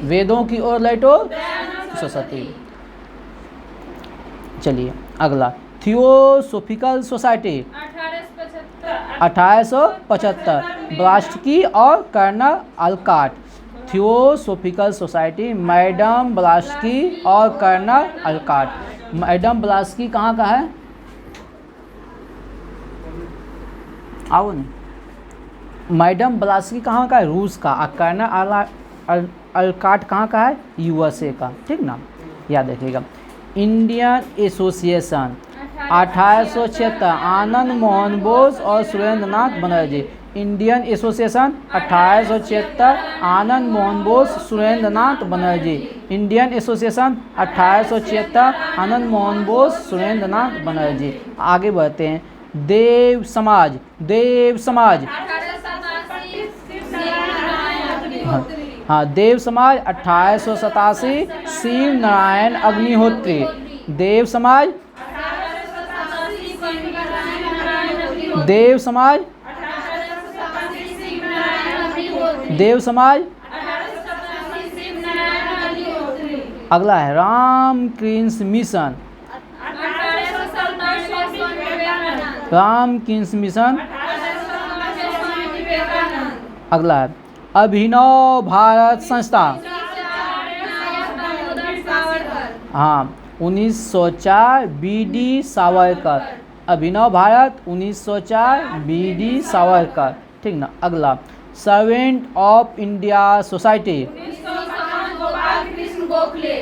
वेदों की ओर लौटो सरस्वती। चलिए अगला थियोसोफिकल सोसाइटी 1875 ब्लास्टकी और colonel Olcott. Theosophical society madam Blavatsky और कर्नल अलकाट। मैडम ब्लास्टकी कहाँ का है? आओ नहीं। मैडम ब्लास्टकी कहाँ का है? रूस का। और कर्नल अलकाट कहाँ का है? यूएसए का। ठीक ना, याद रखिएगा। इंडियन एसोसिएशन 1876 आनंद मोहन बोस और सुरेंद्र नाथ बनर्जी। इंडियन एसोसिएशन 1876, आनंद मोहन बोस, सुरेंद्र नाथ बनर्जी। इंडियन एसोसिएशन 1876, आनंद मोहन बोस, सुरेंद्र नाथ बनर्जी। आगे बढ़ते हैं। देव समाज, देव समाज, हाँ देव समाज 1887, शिव नारायण अग्निहोत्री। देव समाज, देव समाज, देव समाज। अगला है रामकृष्ण मिशन, रामकृष्ण मिशन। अगला है अभिनव भारत संस्था, हाँ 1904 बी.डी. सावरकर। अभिनव भारत 1904 बी.डी. सावरकर, ठीक ना। अगला servant of India society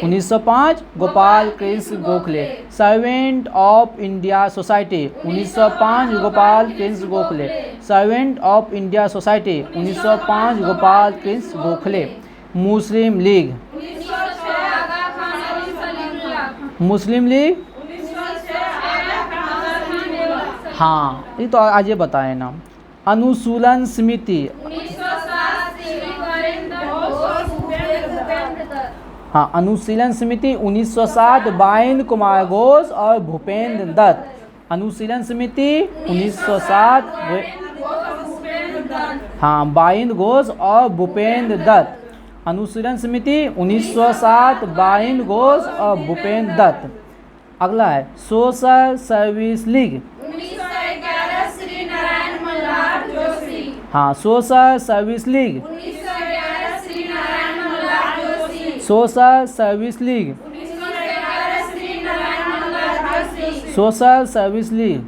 1905 Gopal Krishna Gokhale. Servant of India society 1905 Gopal Krishna Gokhale. Servant of India society 1905 Gopal Krishna Gokhale. Muslim league, Muslim league, हाँ ये तो आज ये बताए ना। अनुशीलन समिति, हाँ अनुशीलन समिति 1907 बाइंद कुमार घोष और भूपेंद्र दत्त। अनुशीलन समिति 1907, हाँ बाइंद घोष और भूपेंद्र दत्त। अनुशीलन समिति 1907 बाइंद घोष और भूपेंद्र दत्त। अगला है सोशल सर्विस लीग, हाँ social service league, social service league, social service league,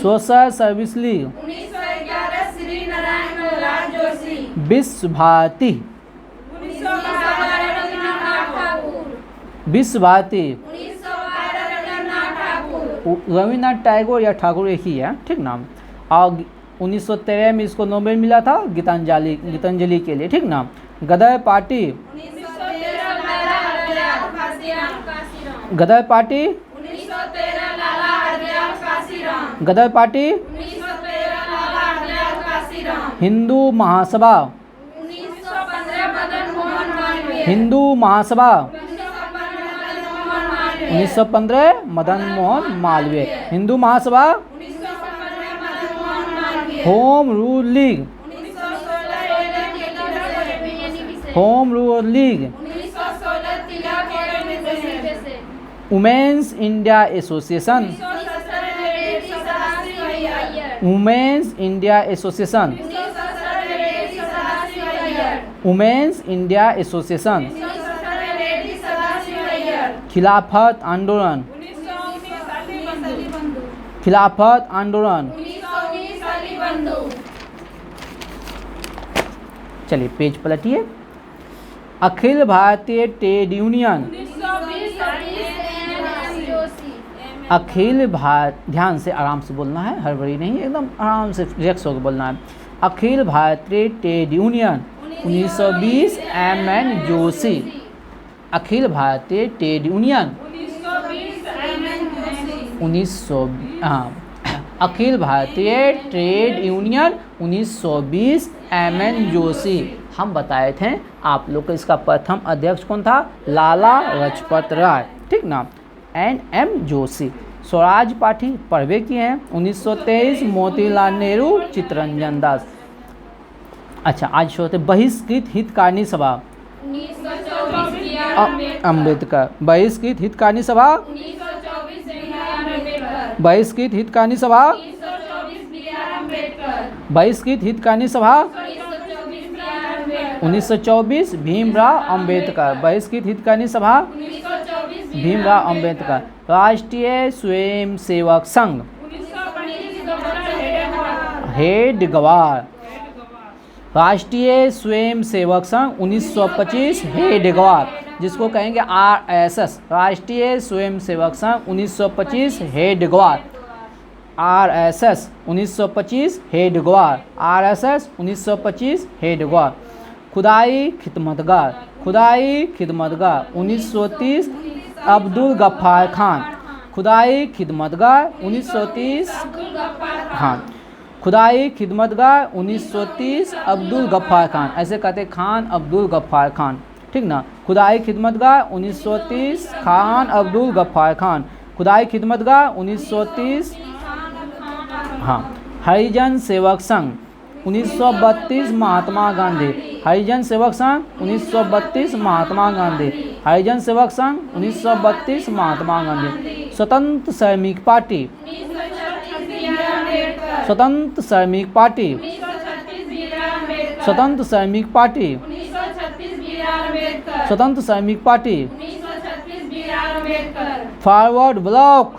social service league. विश्व भारती, विश्व भारती रविन्द्रनाथ टैगोर या ठाकुर एक ही है, ठीक ना। और 1913 में इसको नोबेल मिला था गीतांजलि के लिए, ठीक ना। Ghadar party, Ghadar party, Ghadar party. Hindu Mahasabha, Hindu Mahasabha 1915 Madan Mohan Malaviya. Hindu Mahasabha. Home rule league, home rule league. Women's India association, women's India association, women's India association. Khilafat आंदोलन, खिलाफत आंदोलन। चलिए page पलटिए। Akhil Bharatiya trade union, अखिल भारत, ध्यान से आराम से बोलना है, हड़बड़ी नहीं, एकदम आराम से रिलैक्स होकर बोलना है। Akhil Bharatiya trade union 1920 M.N.. Joshi. Akhil Bharatiya trade union 1900, हाँ Akhil Bharatiya trade union 1920 M.N.. Joshi. हम बताए थे आप लोग को इसका प्रथम अध्यक्ष कौन था, लाला लाजपत राय, ठीक ना। एन.एम. जोशी। स्वराज पार्टी पढ़वे किए हैं 1923 मोतीलाल नेहरू, चित्तरंजन दास। अच्छा आज शो होते बहिष्कृत हितकारिणी सभा, अम्बेडकर। बहिष्कृत हितकारिणी सभा, बहिष्कृत हितकारिणी सभा, बहिष्कृत हितकारिणी सभा 1924 भीमराव अंबेडकर। बहिष्कृत हितकारिणी सभा भीमराव अंबेडकर। राष्ट्रीय स्वयंसेवक संघ, हेडगेवार। राष्ट्रीय स्वयंसेवक संघ 1925 हेडगेवार, जिसको कहेंगे आरएसएस, राष्ट्रीय स्वयंसेवक संघ 1925 हेडगेवार। RSS 1925 हेडग्वार, RSS 1925 हेडग्वार। खुदाई खिदमतगार, खुदाई खिदमतगार 1930 अब्दुल गफ्फार खान, खुदाई खिदमतगार 1930 खान, खुदाई खिदमतगार 1930 अब्दुल गफ्फार खान, ऐसे कहते खान अब्दुल गफ्फार खान, ठीक ना। खुदाई खिदमतगार 1930 खान अब्दुल गफ्फार खान, खुदाई खिदमतगार 1930। हाँ, हरिजन सेवक संघ 1932 महात्मा गांधी, हरिजन सेवक संघ 1932 महात्मा गांधी, हरिजन सेवक संघ 1932 महात्मा गांधी। स्वतंत्र Shramik party, Swatantra Shramik party, Swatantra Shramik party, Swatantra Shramik party. Forward bloc,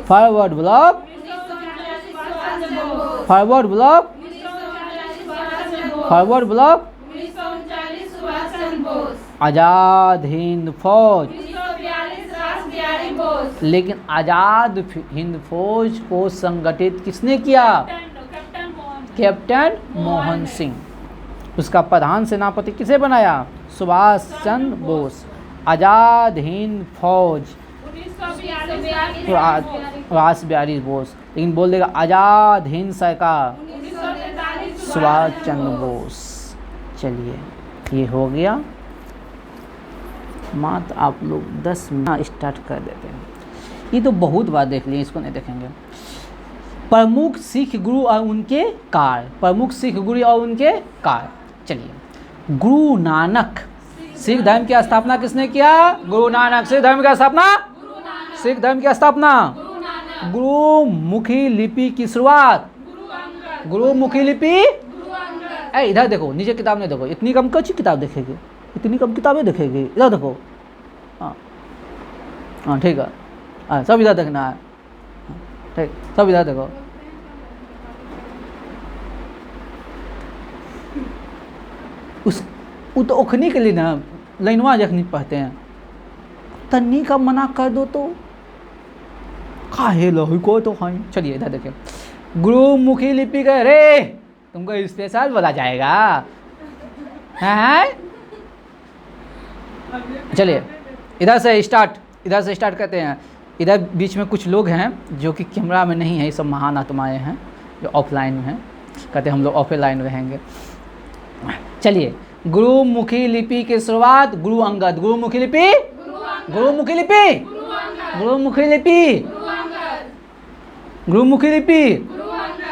forward bloc, forward bloc, forward bloc. Azad Hind Fauj, लेकिन आज़ाद हिंद फौज को संगठित किसने किया? कैप्टन मोहन सिंह। उसका प्रधान सेनापति किसे बनाया? सुभाष चंद्र बोस। आज़ाद हिंद फौज 1942 बोस, लेकिन बोल देगा आज़ाद हिंद सरकार सुभाष चंद्र बोस। चलिए ये हो गया, मात्र आप लोग 10 मिनट स्टार्ट कर देते हैं। ये तो बहुत बार देख लिए, इसको नहीं देखेंगे। प्रमुख सिख गुरु और उनके कार्य, प्रमुख सिख गुरु और उनके कार्य। चलिए, गुरु नानक, सिख धर्म की स्थापना किसने किया? गुरु नानक। सिख धर्म की स्थापना, सिख धर्म की स्थापना, गुरुमुखी लिपि की शुरुआत, गुरुमुखी लिपि। इधर देखो, नीचे किताब नहीं देखो, इतनी कम कच्ची किताब देखेगी, इतनी कम किताबें देखेगी। इधर देखो, हाँ हाँ ठीक है, हाँ सब इधर देखना है, ठीक, सब इधर देखो। वो तो ओखनी के लिए ना लाइनवा जखनी पढ़ते हैं, तन्नी का मना कर दो तो काहे लो को तो हाँ। चलिए इधर देखिए, गुरुमुखी लिपि का, रे तुमको स्पेशल बोला जाएगा है। चलिए इधर से स्टार्ट, इधर से स्टार्ट करते हैं। इधर बीच में कुछ लोग हैं जो कि कैमरा में नहीं है, ये सब महान आत्माएं हैं जो ऑफलाइन में हैं, कहते हम लोग ऑफलाइन रहेंगे। चलिए, गुरुमुखी लिपि की शुरुआत गुरु अंगद, गुरुमुखी लिपि, गुरुमुखी लिपि, गुरुमुखी लिपि, गुरुमुखी लिपि,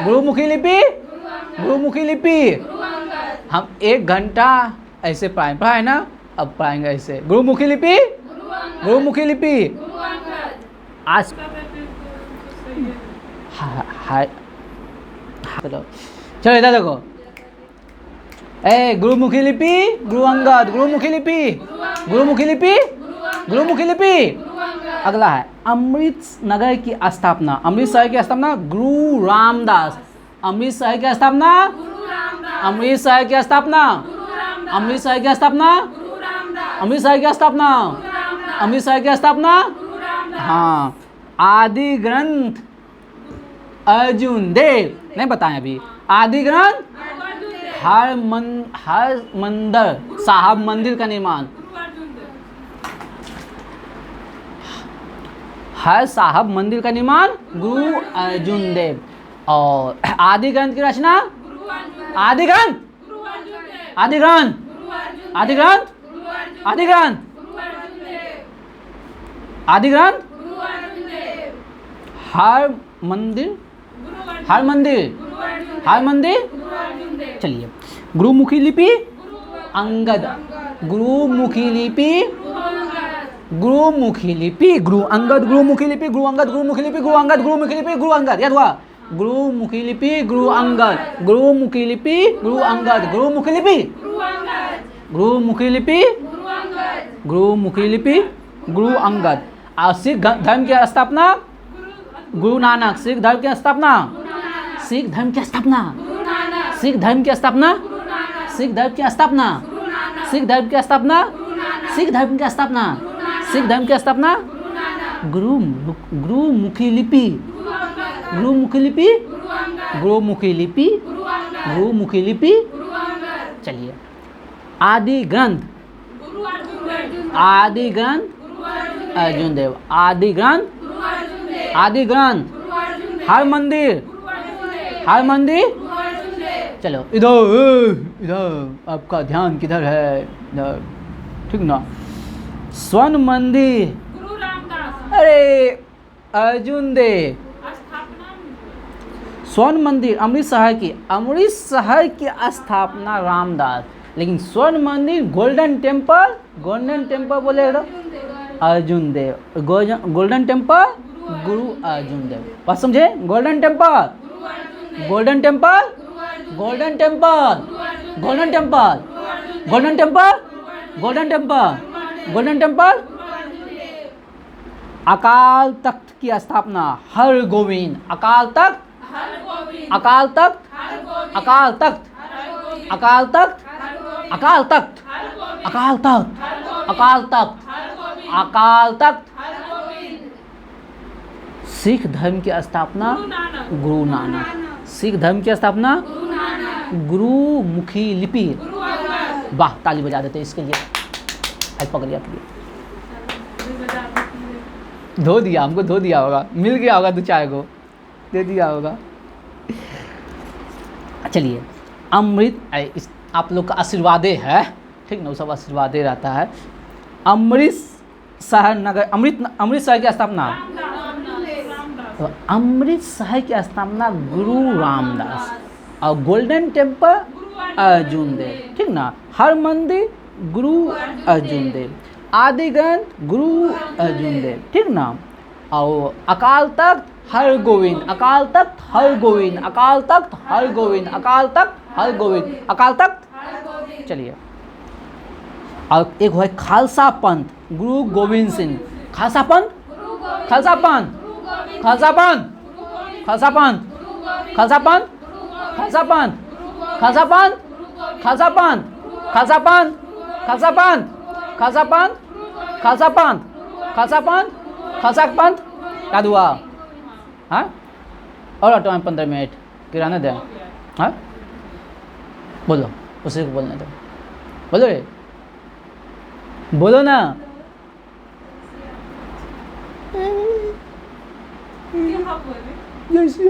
गुरुमुखी लिपि, गुरुमुखी लिपि। हम 1 घंटा ऐसे पढ़ाए ना, अब पढ़ाएंगे ऐसे। गुरुमुखी लिपि, गुरुमुखी लिपि। आज चलो इधर देखो, गुरुमुखी लिपि, गुरु अंगद, गुरुमुखी लिपि, गुरुमुखी लिपि, गुरुमुखी लिपि। अगला है अमृत नगर की स्थापना, अमृतसर की स्थापना गुरु रामदास, अमृतसर की स्थापना, अमृतसर की स्थापना, अमृतसर की स्थापना, अमृतसर की स्थापना, अमृतसर की स्थापना। हाँ, आदि ग्रंथ अर्जुन देव, नहीं बताएं अभी। आदि ग्रंथ हर मंदिर साहब मंदिर का निर्माण, हर साहब मंदिर का निर्माण गुरु अर्जुन देव। और आदि ग्रंथ की रचना, आदि ग्रंथ, आदि ग्रंथ, आदि ग्रंथ, आदि ग्रंथ, आदि ग्रंथ हर मंदिर, हर मंदिर, हर मंदिर। चलिए, गुरुमुखी लिपि अंगद, गुरुमुखी लिपि, गुरुमुखी लिपि, गुरु अंगद, गुरुमुखी लिपि, गुरु अंगद, गुरुमुखी लिपि, गुरु अंगद, गुरुमुखी लिपि, गुरु अंगद। याद हुआ? गुरुमुखी लिपि, गुरु अंगद, गुरुमुखी लिपि, गुरु अंगद, गुरुमुखी लिपि, गुरुमुखी लिपि, गुरुमुखी लिपि, गुरु अंगद। और सिख धर्म की स्थापना गुरु नानक, सिख धर्म की स्थापना, सिख धर्म की स्थापना, सिख धर्म की स्थापना, सिख धर्म की स्थापना, सिख धर्म की स्थापना, सिख धर्म की स्थापना, सिख धर्म की स्थापना गुरुमुखी लिपि, गुरुमुखी लिपि, गुरुमुखी लिपि, गुरुमुखी लिपि। चलिए, आदि ग्रंथ, आदि ग्रंथ अर्जुन देव, आदि ग्रंथ, आदि ग्रंथ, हर मंदिर, हर मंदिर। चलो इधर इधर, आपका ध्यान किधर है, इधर, ठीक ना। स्वर्ण मंदिर, अरे अर्जुन देव, स्वर्ण मंदिर अमृतसर की, अमृतसर की स्थापना रामदास, लेकिन स्वर्ण मंदिर गोल्डन टेम्पल, गोल्डन टेम्पल बोले अर्जुन देव, गोल्डन टेम्पल गुरु अर्जुन देव। बात समझे, golden temple, golden temple, golden temple, golden temple, golden temple, golden temple, golden temple. Akal Takht की स्थापना हर गोविंद, अकाल तख्त, अकाल तख्त, अकाल तख्त, अकाल तख्त, अकाल तख्त, अकाल तख्त, अकाल तख्त, अकाल तख्त। सिख धर्म की स्थापना गुरु नानक, सिख धर्म की स्थापना गुरुमुखी लिपि। वाह, ताली बजा देते इसके लिए। हाथ पकड़िए, धो दिया, हमको धो दिया होगा, मिल गया होगा, 2-4 को दे दिया होगा। चलिए, अमृत आप लोग का आशीर्वादे है, ठीक ना, वो सब आशीर्वादे रहता है। अमृतसर नगर, अमृतसर की स्थापना, तो अमृतसर की स्थापना गुरु रामदास, और गोल्डन टेम्पल अर्जुन देव, ठीक ना। हर मंदिर गुरु अर्जुन देव, आदि ग्रंथ गुरु अर्जुन देव, ठीक ना। और अकाल तख्त हर गोविंद, अकाल तख्त हर गोविंद, अकाल तख्त हर गोविंद, अकाल तख्त हर गोविंद, अकाल तख्त। चलिए, और एक है खालसा पंथ गुरु गोविंद सिंह, खालसा पंथ, खालसा पंथ, खालसा पंथ, खालसा पंथ, खालसा पंथ, खालसा पंथ, खालसा पंथ, खालसा पंथ, खालसा पंथ, खालसा पंथ, खालसा पंथ, खालसा पंथ, खालसा पंथ, खालसा पंथ। याद हुआ? हाँ, और ऑटो में 15 मिनट किराना दें। हाँ, बोलो, उसी को बोलने दो, बोलो रे, बोलो ना। जैसे